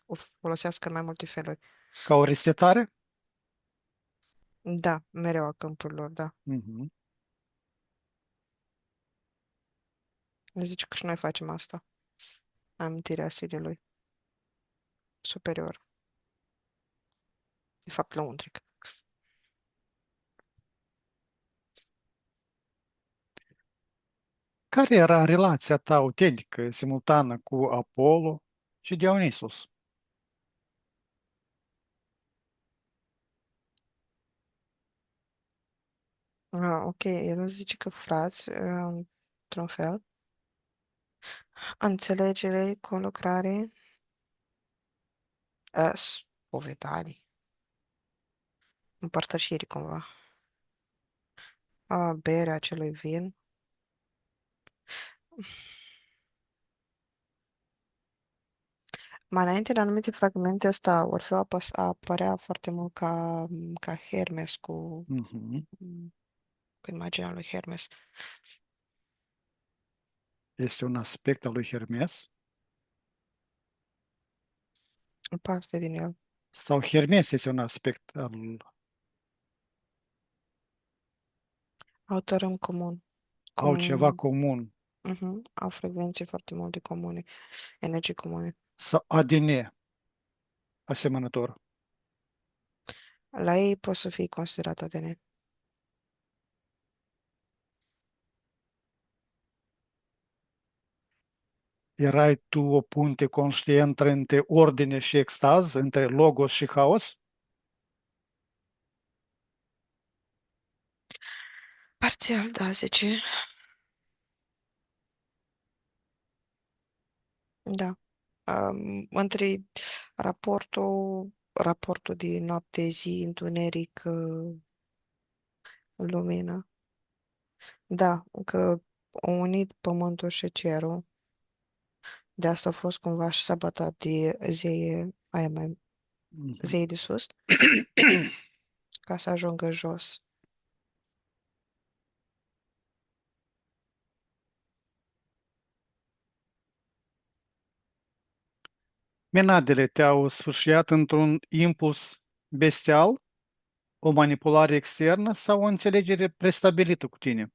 o folosească în mai multe feluri. Ca o resetare? Da, mereu a câmpurilor, da. Mhm. Ne zice că și noi facem asta. Amintirea stilului superior. De fapt, lăuntric. Care era relația ta autentică, simultană cu Apollo și Dionisus? Ok, el zice că frați, într-un fel, înțelegere, conlucrare, spovedanie, împărtășiri cumva, berea acelui vin. Mai înainte, în anumite fragmente, ăsta Orfeu apărea foarte mult ca Hermes Mhm. cu imaginea lui Hermes. Este un aspect al lui Hermes? O parte din el. Sau Hermes este un aspect al... Au tărâm comun. Au ceva Cum, comun? au frecvențe foarte multe comune, energii comune. Sau ADN asemănător? La ei poți să fii considerat ADN. Erai tu o punte conștientă între ordine și extaz, între logos și haos? Parțial, da, zice. Da. Între raportul de noapte-zi, întuneric, lumină. Da, că au unit pământul și cerul. De asta a fost cumva și sabotat de Mhm. zeii de sus, ca să ajungă jos. Menadele te-au sfârșit într-un impuls bestial, o manipulare externă sau o înțelegere prestabilită cu tine?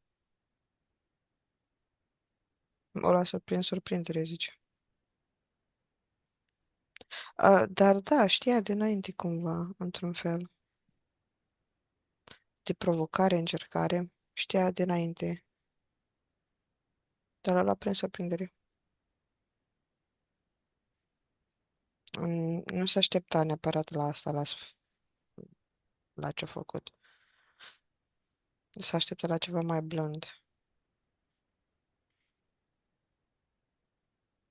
O lasă prin surprindere, zice. Dar da, știa dinainte cumva, într-un fel, de provocare, încercare. Știa dinainte, dar l-a luat prin surprindere. Nu se aștepta neapărat la asta, la ce-a făcut. Se aștepta la ceva mai blând.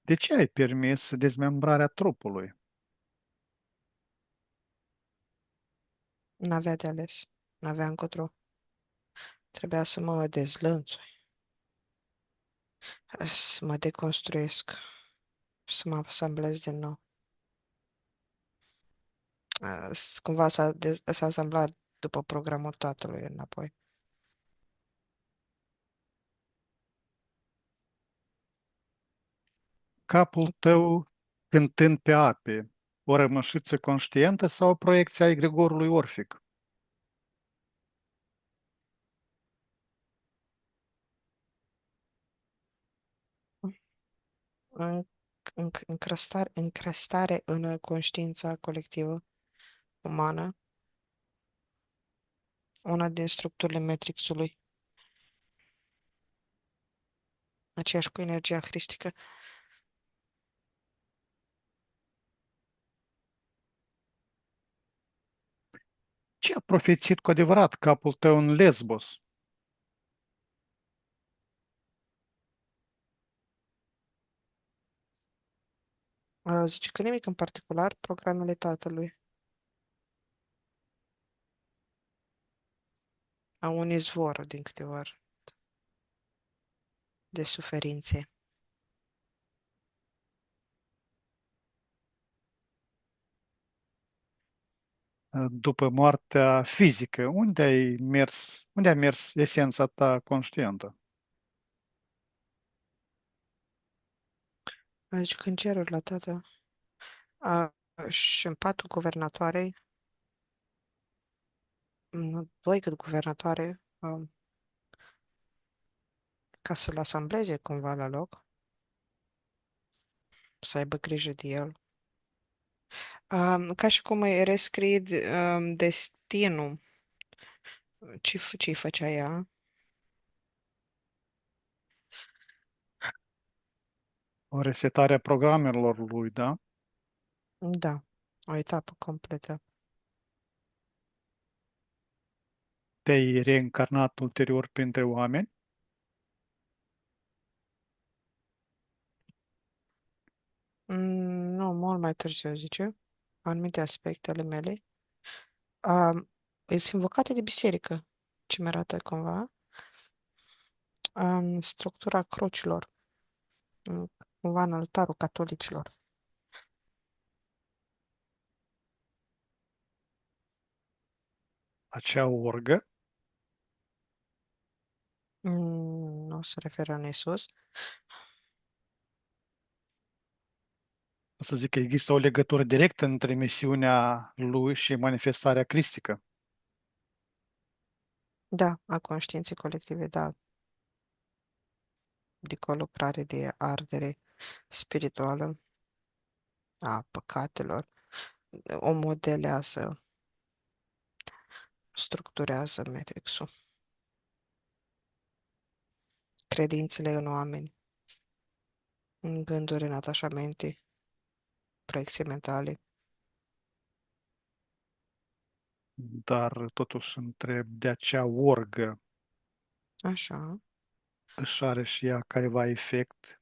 De ce ai permis dezmembrarea trupului? N-avea de ales. N-avea încotro. Trebuia să mă dezlănțui, să mă deconstruiesc, să mă asamblez din nou. Cumva s-a asamblat după programul tatălui înapoi. Capul tău cântând pe ape, o rămășiță conștientă sau o proiecție a egregorului orfic? În, încrestare în conștiința colectivă umană, una din structurile Matrixului, aceeași cu energia hristică. Ce a profețit cu adevărat capul tău în Lesbos? Zice că nimic în particular, programele tatălui. un izvor din câte ori de suferințe. După moartea fizică, unde a mers esența ta conștientă? Deci când cerul la tată și în patul guvernatoarei, nu doi cât guvernatoare, ca să-l asambleze cumva la loc, să aibă grijă de el. Ca și cum îi rescrie destinul, ce-i făcea ea. O resetare a programelor lui, da? Da, o etapă completă. Te-ai reîncarnat ulterior printre oameni? Nu, mult mai târziu, zice, anumite aspecte ale mele. Sunt invocate de biserică, ce mi arată cumva, structura crucilor, în- cumva în altarul catolicilor. Acea orgă, Nu se referă în Isus. o să zic că există o legătură directă între misiunea lui și manifestarea cristică. Da, a conștiinței colective, da, de colucrare, de ardere spirituală a păcatelor, o modelează, structurează Matrix-ul, credințele în oameni, în gânduri, în atașamente, proiecții mentale. Dar totuși întreb de acea orgă Așa. își are și ea careva efect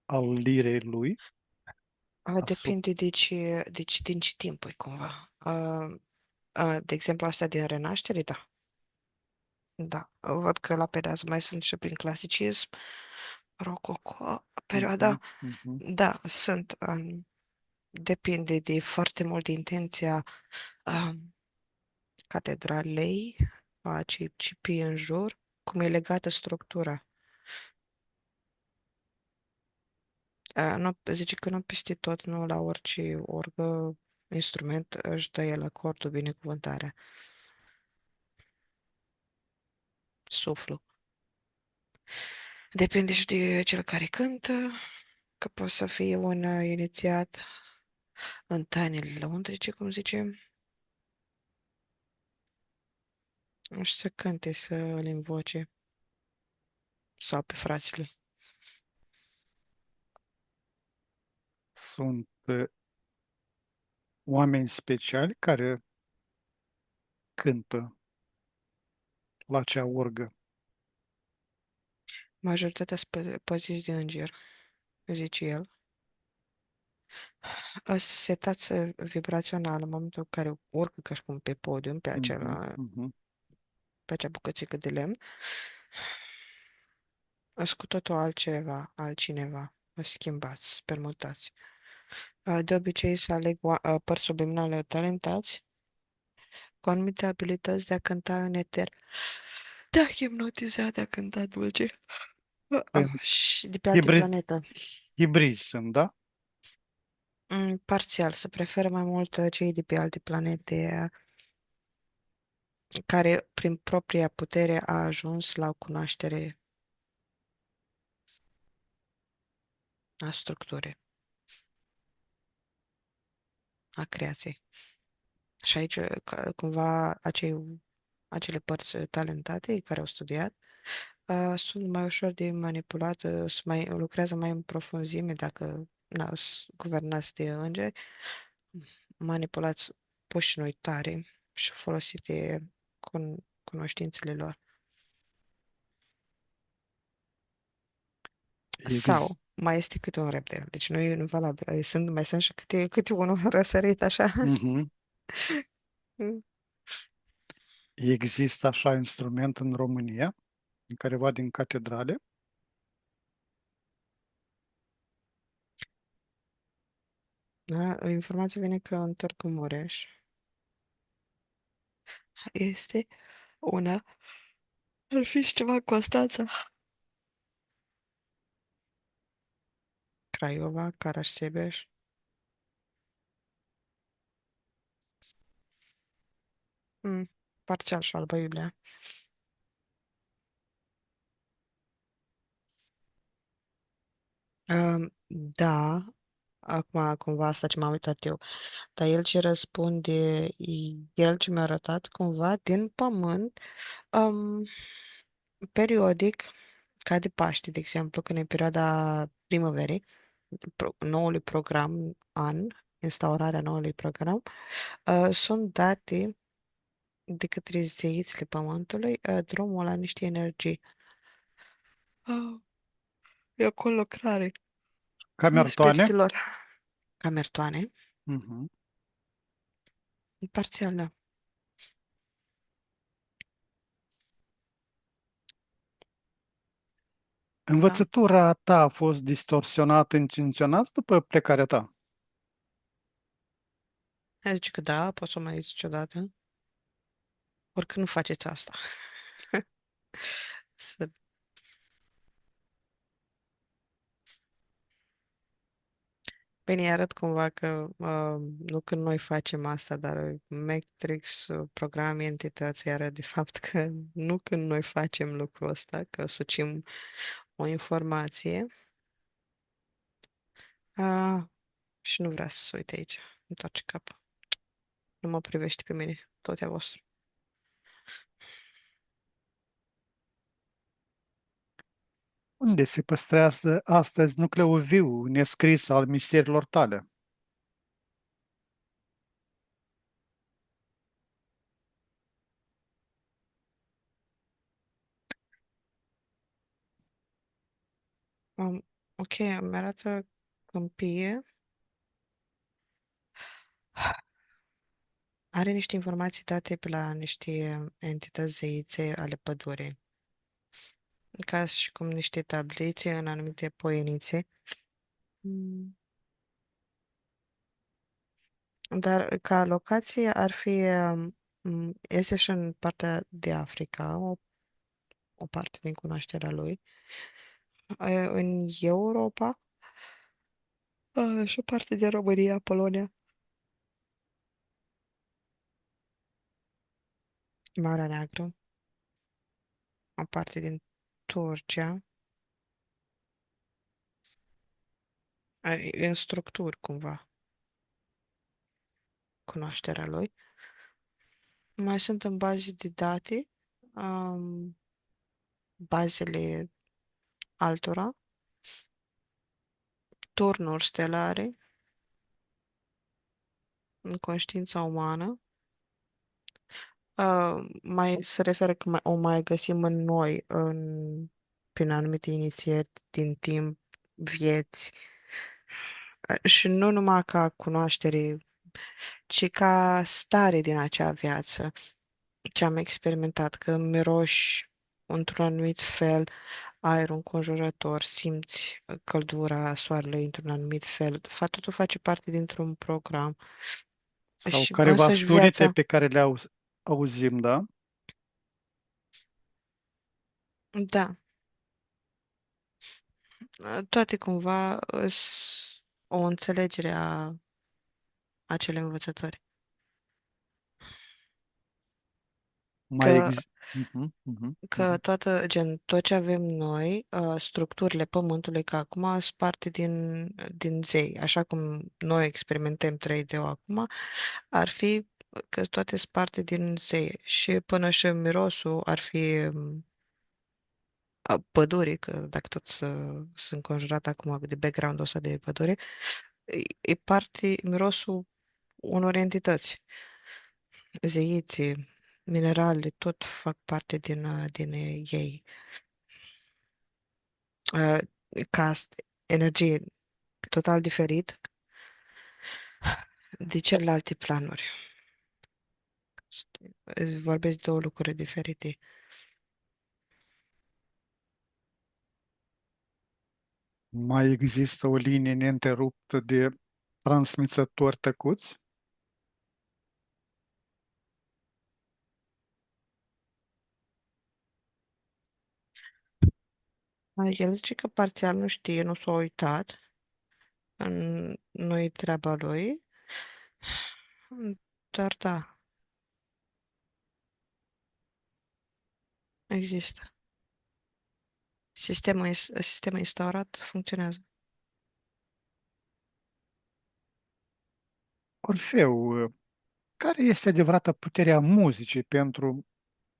al lirei lui asupra. Depinde din ce timp e cumva. De exemplu, astea din Renaștere, da. Da, văd că la pedeapsă mai sunt și prin clasicism, rococo, perioada, Mhm, mhm. da, sunt, depinde de foarte mult de intenția catedralei, a ce cipii în jur, cum e legată structura. Nu, zice că nu peste tot, nu la orice orgă, instrument își dă el acordul, binecuvântarea, suflu. Depinde și de cel care cântă, că poate să fie un inițiat în tainele lăuntrice, cum zicem, și să cânte, să îl invoce, sau pe frații lui. Sunt oameni speciali care cântă la acea orgă. Majoritatea păziți de înger, zice el. Setați vibrațional în momentul în care urcă ca și cum pe podium, Mhm, mhm. pe acea bucățică de lemn, îs cu totul altcineva, îs schimbați, permutați. De obicei se aleg părți subliminale talentați cu anumite abilități de a cânta în eter, de a hipnotiza, de a cânta dulce. Păi, Și de pe alte Hibrizi, planete. hibrizi sunt, da? Parțial, se preferă mai mult cei de pe alte planete care, prin propria putere, a ajuns la o cunoaștere a structurii, a creației. Și aici, cumva, acele părți talentate care au studiat sunt mai ușor de manipulat, lucrează mai în profunzime dacă sunt guvernați de îngeri, manipulați, puși în uitare și folosite cunoștințele lor. Ex- Sau mai este câte un rep de el. Deci nu e valabil. Mai sunt și câte unul răsărit așa. mhm. Mm. Există așa instrument în România, în careva din catedrale? Da? Informația vine că în Târgu Mureș este una, ar fi și ceva Constanța, Craiova, Caraș-Sebeș. Mm, parțial și Alba Iulia. Da, acum cumva asta ce m-am uitat eu, dar el ce răspunde, el ce mi-a arătat cumva din pământ, um, periodic, ca de Paște, de exemplu, când e perioada primăverii, noului program an, instaurarea noului program, sunt date de către zeițele pământului drumul la niște energii. Ah, e o conlucrare a Camertoane? spiritilor. Camertoane, Mhm. parțial, da. Da. Învățătura ta a fost distorsionată intenționat după plecarea ta? Zice că da, poți să mai zici odată. Oricând nu faceți asta. Să... Bine, îi arăt cumva că nu când noi facem asta, dar Matrix, programul entității, arăt de fapt că nu când noi facem lucrul ăsta, că sucim o informație, uh, și nu vrea să se uite aici, întoarce capul. Nu mă privește pe mine, tot e a vostru. Unde se păstrează astăzi nucleul viu, nescris al misterilor tale? Ok, îmi arată câmpie. Are niște informații date pe la niște entități zeițe ale pădurii, ca și cum niște tablițe în anumite poienițe. Mm. Dar ca locație ar fi, este și în partea de Africa, o parte din cunoașterea lui, în Europa, și o parte din România, Polonia, Marea Neagră, o parte din Turcia, în structuri cumva, cunoașterea lui. Mai sunt în baze de date, um, bazele altora, turnuri stelare, în conștiința umană. Mai se referă că o mai găsim în noi, prin anumite inițieri din timp, vieți, și nu numai ca cunoaștere, ci ca stare din acea viață, ce am experimentat, că miroși într-un anumit fel aerul înconjurător, simți căldura soarelui într-un anumit fel. Totul face parte dintr-un program. Sau Și careva însăși sunete viața, pe care le auzim, da? da, toate cumva o înțelegere a acelei învățători. Mai Că, există. Mhm, mhm, că mhm. tot ce avem noi, structurile pământului, că acum sunt parte din zei, așa cum noi experimentăm 3D-ul acum, ar fi că toate sunt parte din zei. Și până și mirosul ar fi pădurii, că dacă tot sunt înconjurat acum de background-ul ăsta de pădure, e parte, mirosul unor entități. Zeiții, minerale, tot fac parte din ei. Uh, ca energie total diferit de celelalte planuri. Vorbesc de două lucruri diferite. Mai există o linie neîntreruptă de transmițători tăcuți? El zice că parțial nu știe, nu s-a uitat, nu-i treaba lui, dar da, există. Sistemul instaurat funcționează. Orfeu, care este adevărata puterea muzicii pentru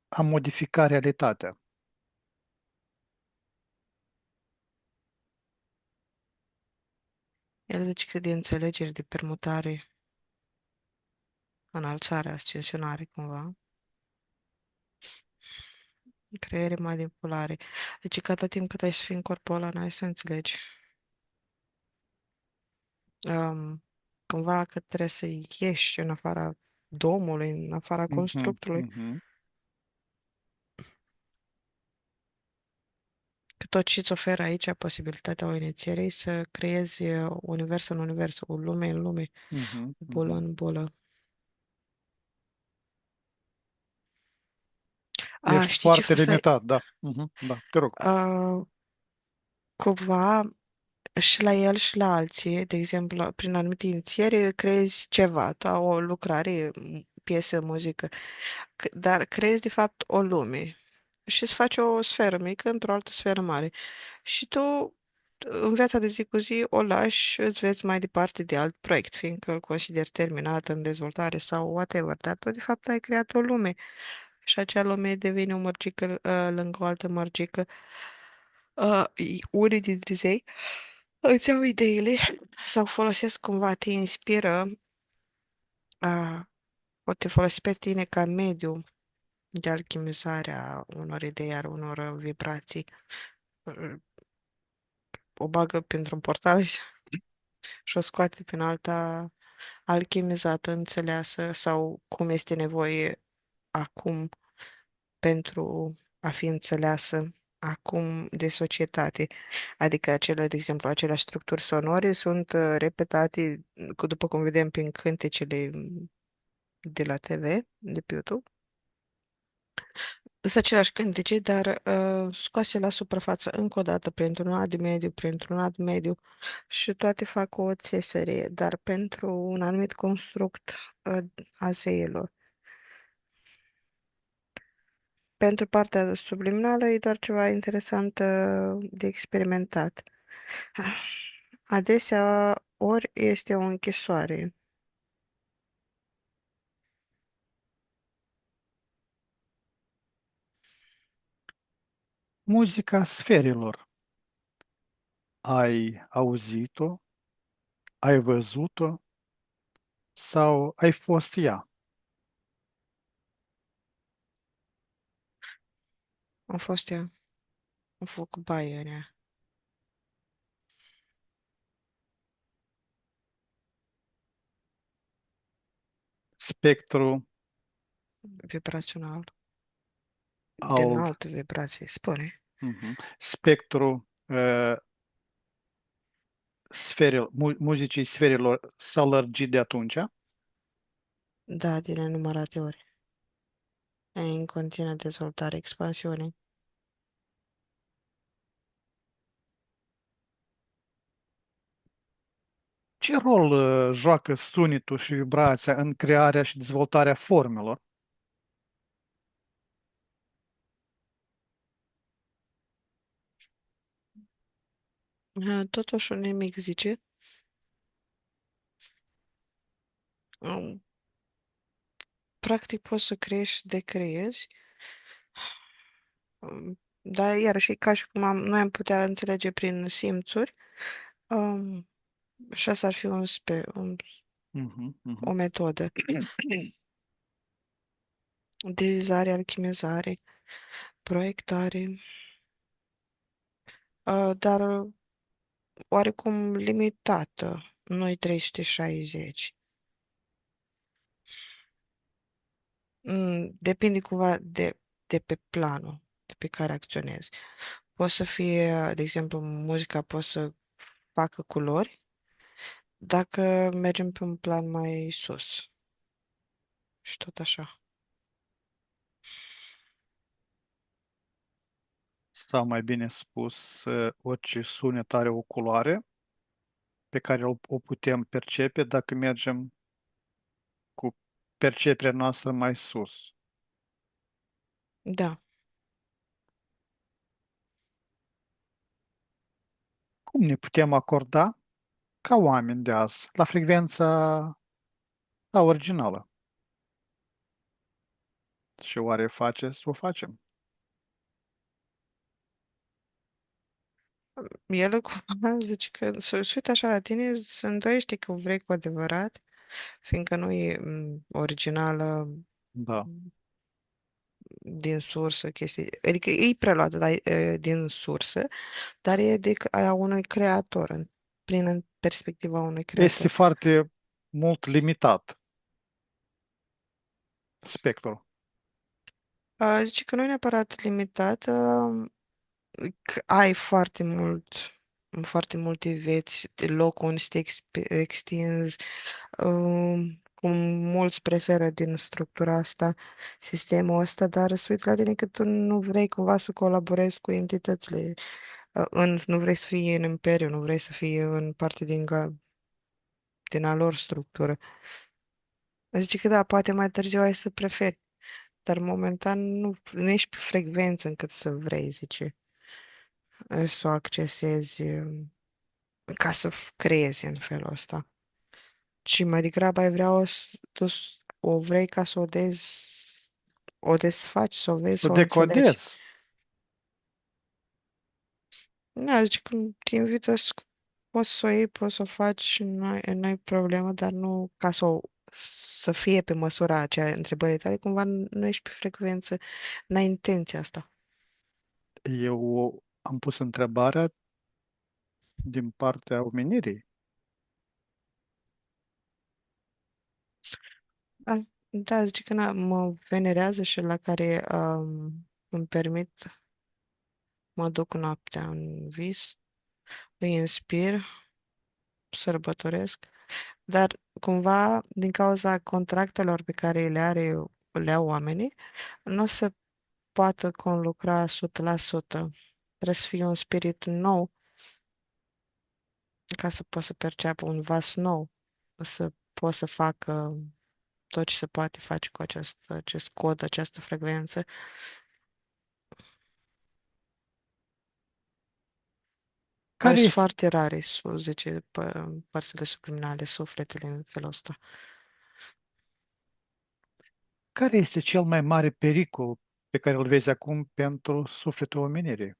a modifica realitatea? El zice că de înțelegeri, de permutare, înălțare, ascensionare, cumva, creiere manipulare. Deci că atât timp cât ai să fii în corpul ăla, n-ai să înțelegi. Cumva că trebuie să ieși în afara domului, în afara Mhm, constructului. mhm. Că tot ce îți oferă aici posibilitatea o inițiere e să creezi univers în univers, o lume în lume, Mhm, bulă mhm. în bulă. Ești Știi ce foarte fost ai? limitat, da. Mhm, da, te rog. A, cumva și la el și la alții, de exemplu, prin anumite inițiere, creezi ceva, o lucrare, piesă, muzică, dar creezi de fapt o lume și îți faci o sferă mică într-o altă sferă mare. Și tu, în viața de zi cu zi, o lași, îți vezi mai departe de alt proiect, fiindcă îl consideri terminat în dezvoltare sau whatever, dar tu, de fapt, ai creat o lume și acea lume devine o mărgică lângă o altă mărgică. Unii dintre zei îți iau ideile sau folosesc cumva, te inspiră, uh, o te folosi pe tine ca mediu de alchimizare a unor idei, a unor vibrații. Uh, O bagă printr-un portal și o scoate prin alta alchimizată, înțeleasă sau cum este nevoie acum pentru a fi înțeleasă acum de societate. Adică acele, de exemplu, aceleași structuri sonore sunt repetate, după cum vedem prin cântecele de la TV, de pe YouTube. Sunt aceleași cântece, dar scoase la suprafață încă o dată printr-un alt mediu, printr-un alt mediu și toate fac o țesărie, dar pentru un anumit construct a zeilor. Pentru partea subliminală e doar ceva interesant de experimentat. Adesea ori este o închisoare. Muzica sferilor. Ai auzit-o? Ai văzut-o? Sau ai fost ea? A fost ea, a făcut baie în ea, Spectru vibrațional, de al înaltă vibrație, spune. spectru muzicii sferilor s-a lărgit de atunci. Da, din nenumărate ori. E în continuă dezvoltare, expansiune. Ce rol joacă sunetul și vibrația în crearea și dezvoltarea formelor? Totuși, un nimic zice, um, practic poți să creezi și decreezi, dar iarăși e ca și cum noi am putea înțelege prin simțuri, um, și asta ar fi Mhm, o mhm. metodă. Divizare, alchimizare, proiectare, dar oarecum limitată, nu 360. Depinde cumva de pe planul de pe care acționezi. Poate să fie, de exemplu, muzica poate să facă culori dacă mergem pe un plan mai sus și tot așa. Sau mai bine spus, orice sunet are o culoare pe care o putem percepe dacă mergem cu perceperea noastră mai sus. Da. Cum ne putem acorda ca oameni de azi la frecvența la originală? Și oare face să o facem? El cumva zice că se uită așa la tine, se îndoiește că vrei cu adevărat, fiindcă nu e originală Da. din sursă chestii. Adică e preluată din sursă, dar e a unui creator, prin perspectiva unui Este creator. foarte mult limitat spectrul. Zice că nu e neapărat limitat, că ai foarte multe vieți, de loc unde să te extinzi, cum mulți preferă din structura asta, sistemul ăsta, dar să uiți la tine că tu nu vrei cumva să colaborezi cu entitățile, nu vrei să fii în imperiu, nu vrei să fii în parte din a lor structură. Zice că da, poate mai târziu ai să preferi, dar momentan nu ești pe frecvență încât să vrei, zice, să o accesezi ca să creezi în felul ăsta. Și mai degrabă ai vrea o vrei ca să o desfaci, să o vezi, Să să o înțelegi. decodez. Da, zice că te invită să poți să o iei, poți să o faci, nu ai problemă, dar nu ca să fie pe măsura aceea întrebării tale, cumva nu ești pe frecvență, n-ai intenția asta. Eu am pus întrebarea din partea omenirii. Da, da, zice că mă venerează și la care îmi permit, mă duc noaptea în vis, îi inspir, sărbătoresc, dar cumva din cauza contractelor pe care le au oamenii, nu se poate conlucra 100%. Trebuie să fie un spirit nou ca să poată să perceapă un vas nou, să poată să facă tot ce se poate face cu acest cod, această frecvență, care Care sunt este, foarte rare, zice, părțile subliminale, sufletele în felul ăsta. care este cel mai mare pericol pe care îl vezi acum pentru sufletul omenirii?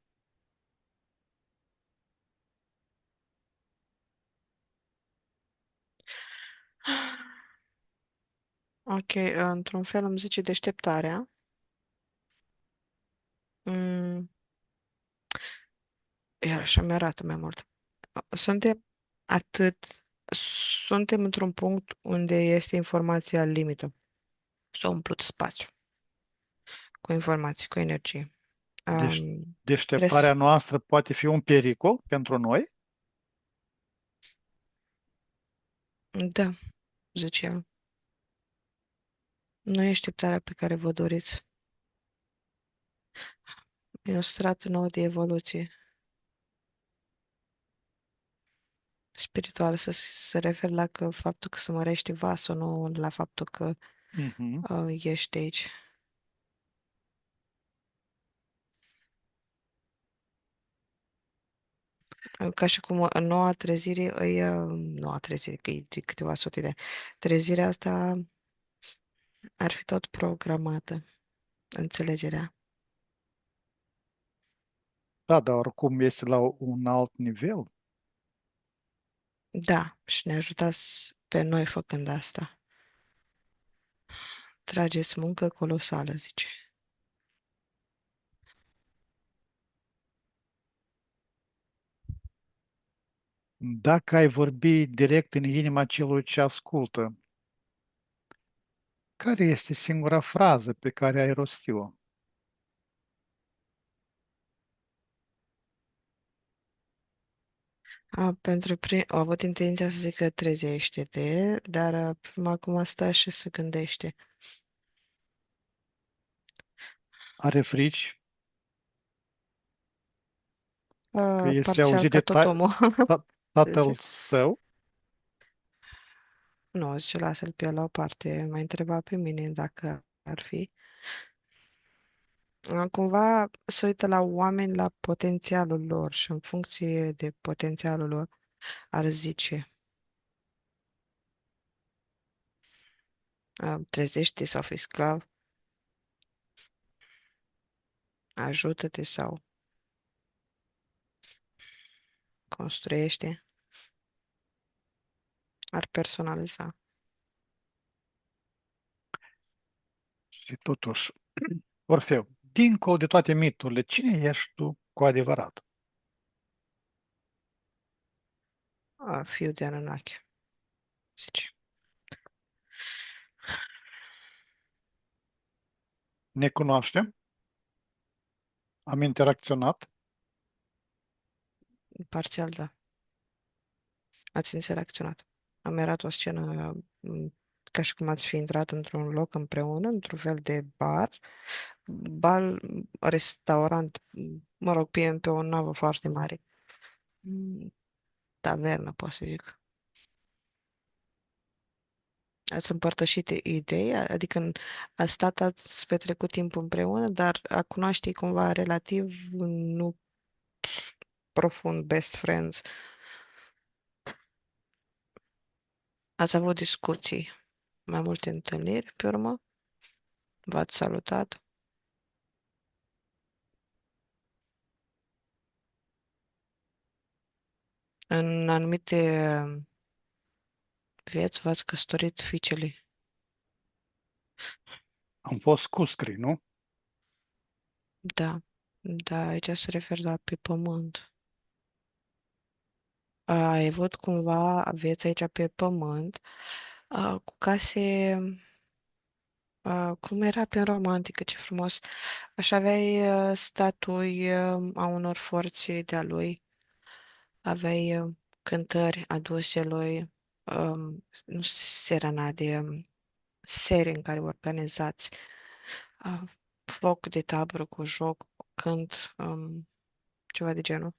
Ok, într-un fel îmi zice deșteptarea. Mm, Iar așa mi-arată mai mult. Suntem atât, suntem într-un punct unde este informația limită. S-a umplut spațiu cu informații, cu energie. Deci, Trebuie să, deșteptarea noastră poate fi un pericol pentru noi? da, zice el, nu e așteptarea pe care vă doriți. E un strat nou de evoluție spirituală, să se refer la faptul că se mărește vasul, nu la faptul că Mhm. ești aici. Ca și cum în noua trezire, noua trezire, că e de câteva sute de ani, trezirea asta ar fi tot programată, înțelegerea. Da, dar oricum este la un alt nivel. Da, și ne ajutați pe noi făcând asta. Trageți muncă colosală, zice. Dacă ai vorbi direct în inima celui ce ascultă, Care este singura frază pe care ai rostit-o? Au avut intenția să zică trezește-te, dar acum stă și se gândește. Are frici că este Parțial auzit ca de tot omul. tatăl Zice. său? Nu, zice, lasă-l pe el la o parte. Mai întreba pe mine dacă ar fi. Cumva se uită la oameni, la potențialul lor și în funcție de potențialul lor ar zice, trezește sau fi sclav, ajută-te sau construiește, ar personaliza. Și totuși, Orfeu, dincolo de toate miturile, cine ești tu cu adevărat? Fiul de Anunnaki, zice. Ne cunoaștem? Am interacționat? Parțial, da. Ați interacționat. Am erat o scenă ca și cum ați fi intrat într-un loc împreună, într-un fel de restaurant, mă rog, pe o navă foarte mare. Mm, Tavernă, pot să zic. Ați împărtășit idei, adică ați petrecut timp împreună, dar a cunoaște cumva relativ, nu profund best friends. Ați avut discuții, mai multe întâlniri pe urmă, v-ați salutat. În anumite vieți v-ați căsătorit fiicele. Am fost cuscri, nu? Da, da, aici se referă la pe pământ. Ai avut cumva vieți aici pe pământ, cu case, cum era pe romantică, ce frumos. Așa aveai statui a unor forțe de-a lui, aveai cântări aduse lui, nu serenade, serii în care organizați, uh, foc de tabără cu joc, cu cânt, ceva de genul.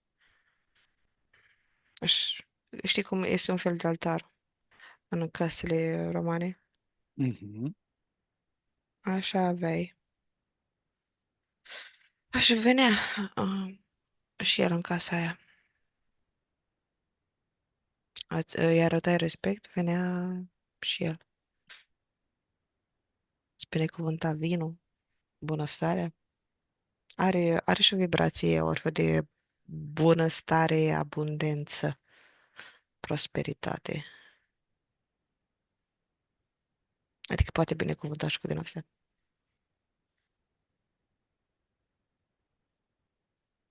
Știi cum este un fel de altar în casele romane? Mhm. Așa aveai. Așa venea uh, și el în casa aia. Îi arătai respect, venea și el. Îți binecuvânta vinul, bunăstarea. Are și o vibrație, o fel de bunăstare, abundență, prosperitate. Adică poate binecuvânta și cu din astea.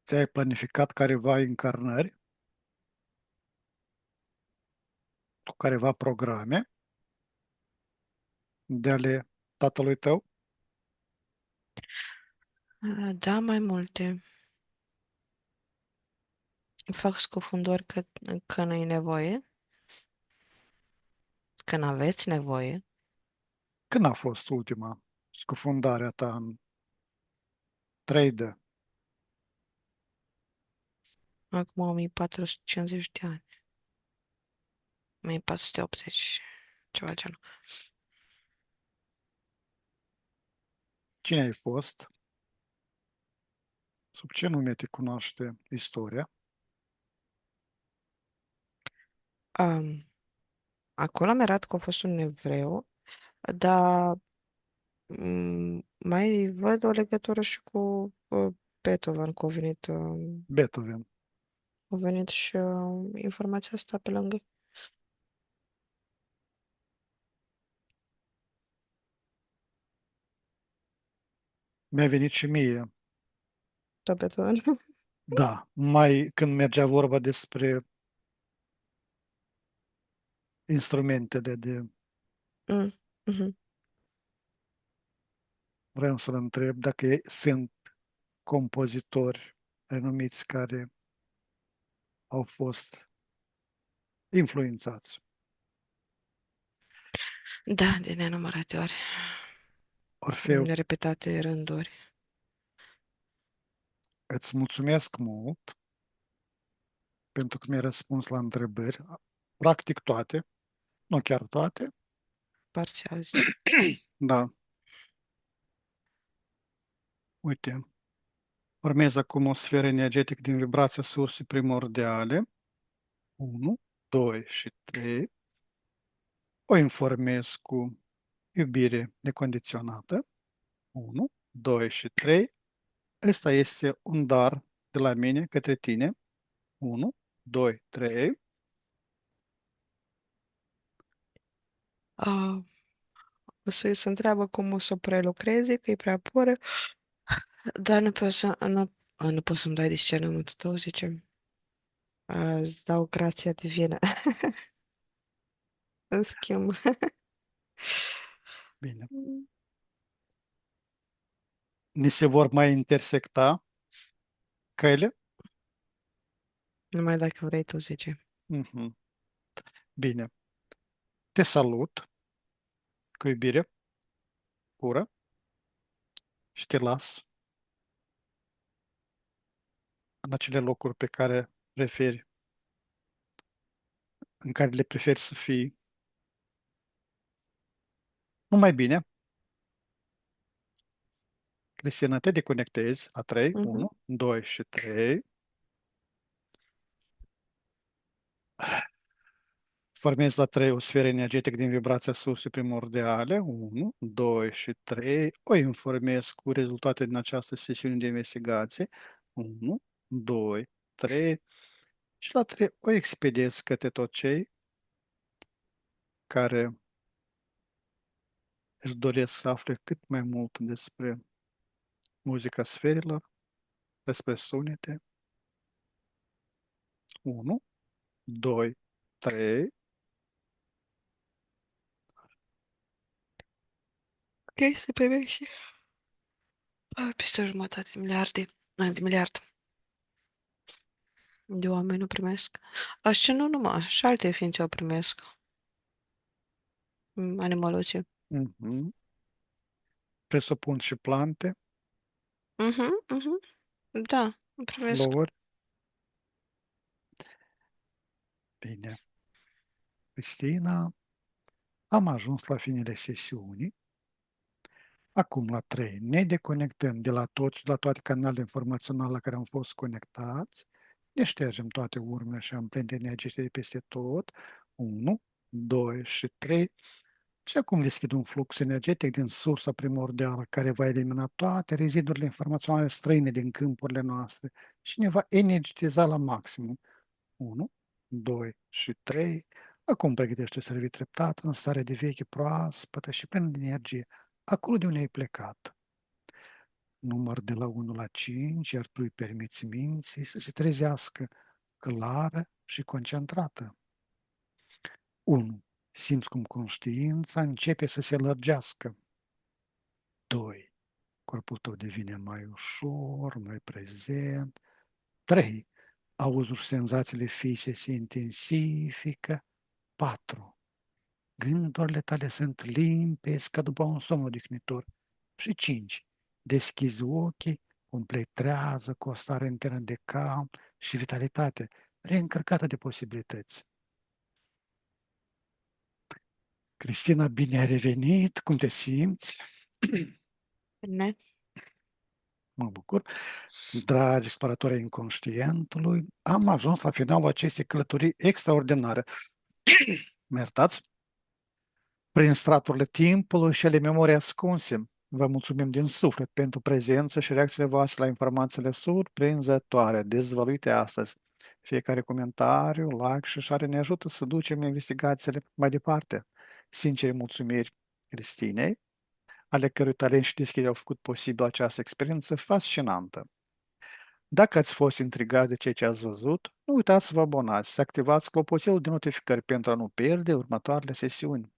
Ți-ai planificat careva încarnări cu careva programe de ale tatălui tău? Da, mai multe. Fac scufundori că nu-i nevoie, când aveți nevoie. Când a fost ultima scufundare a ta în 3D? Acum 1450 de ani. 1480, ceva genul. Cine ai fost? Sub ce nume te cunoaște istoria? Um, Acolo am erat că a fost un evreu, dar mai văd o legătură și cu Beethoven, că Beethoven. a venit și informația asta pe lângă. Mi-a venit și mie. Da, Beethoven. Da, mai când mergea vorba despre instrumentele de Mm, mhm. Vreau să-l întreb dacă sunt compozitori renumiți care au fost influențați. Da, de nenumărate ori, Orfeu, în repetate rânduri. îți mulțumesc mult pentru că mi-ai răspuns la întrebări, practic toate, nu chiar toate, Parțial, zici. da, uite, urmează acum o sferă energetică din vibrația sursei primordiale, 1, 2 și 3, o informez cu iubire necondiționată, 1, 2 și 3, ăsta este un dar de la mine către tine, 1, 2, 3, Ah, o să întreabă cum o să o prelucreze, că e prea pură, dar nu pot să-mi dai discernământul tău, zice. Îți dau grația divină. În schimb. bine, ni se vor mai intersecta căile. Numai dacă vrei tu, zice. Mhm. Bine, te salut cu iubire pură și te las în acele locuri pe care preferi, în care le preferi să fii. Numai bine, Cristina, te deconectezi la 3, Mhm. 1, 2 și 3. Formezi la 3 o sferă energetică din vibrația sursei primordiale, 1, 2 și 3. O informez cu rezultate din această sesiune de investigație, 1, 2, 3. Și la 3 o expediez către tot cei care își doresc să afle cât mai mult despre muzica sferilor, despre sunete. 1, 2, 3. Ok, se privește. Peste o jumătate de miliarde. De miliard de oameni nu primesc. Așa nu numai, și alte ființe o primesc. Animăluții. Mhm. Presupun și plante, Mhm, mhm. Da, îmi primesc. flori. Bine. Cristina, am ajuns la finele sesiunii. Acum la 3 ne deconectăm de la toți, de la toate canalele informaționale la care am fost conectați. Ne ștergem toate urmele și amprente energetice de peste tot. 1, 2 și 3. Și acum deschid un flux energetic din sursa primordială care va elimina toate rezidurile informaționale străine din câmpurile noastre și ne va energetiza la maximum. 1, 2 și 3. Acum pregătește să revii treptat în stare de veche, proaspătă și plină de energie, acolo de unde ai plecat. Număr de la 1 la 5, iar tu îi permiți minții să se trezească clară și concentrată. 1. Simți cum conștiința începe să se lărgească. 2. Corpul tău devine mai ușor, mai prezent. 3. Auzul și senzațiile fizice se intensifică. 4. Gândurile tale sunt limpezi ca după un somn odihnitor. Și 5. Deschizi ochii, complet trează, cu o stare internă de calm și vitalitate, reîncărcată de posibilități. Cristina, bine ai revenit, cum te simți? Ne? Mă bucur. Dragi exploratori ai inconștientului, am ajuns la finalul acestei călătorii extraordinare. Mă iertați? Prin straturile timpului și ale memoriei ascunse. Vă mulțumim din suflet pentru prezență și reacțiile voastre la informațiile surprinzătoare dezvăluite astăzi. Fiecare comentariu, like și share ne ajută să ducem investigațiile mai departe. Sincere mulțumiri Cristinei, ale cărui talent și deschidere au făcut posibil această experiență fascinantă. Dacă ați fost intrigați de ceea ce ați văzut, nu uitați să vă abonați și să activați clopoțelul de notificări pentru a nu pierde următoarele sesiuni.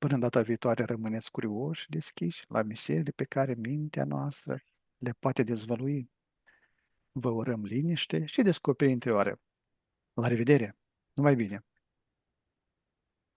Până data viitoare rămâneți curioși și deschiși la miseriile pe care mintea noastră le poate dezvălui. Vă urăm liniște și descoperiri interioare. La revedere! Numai bine!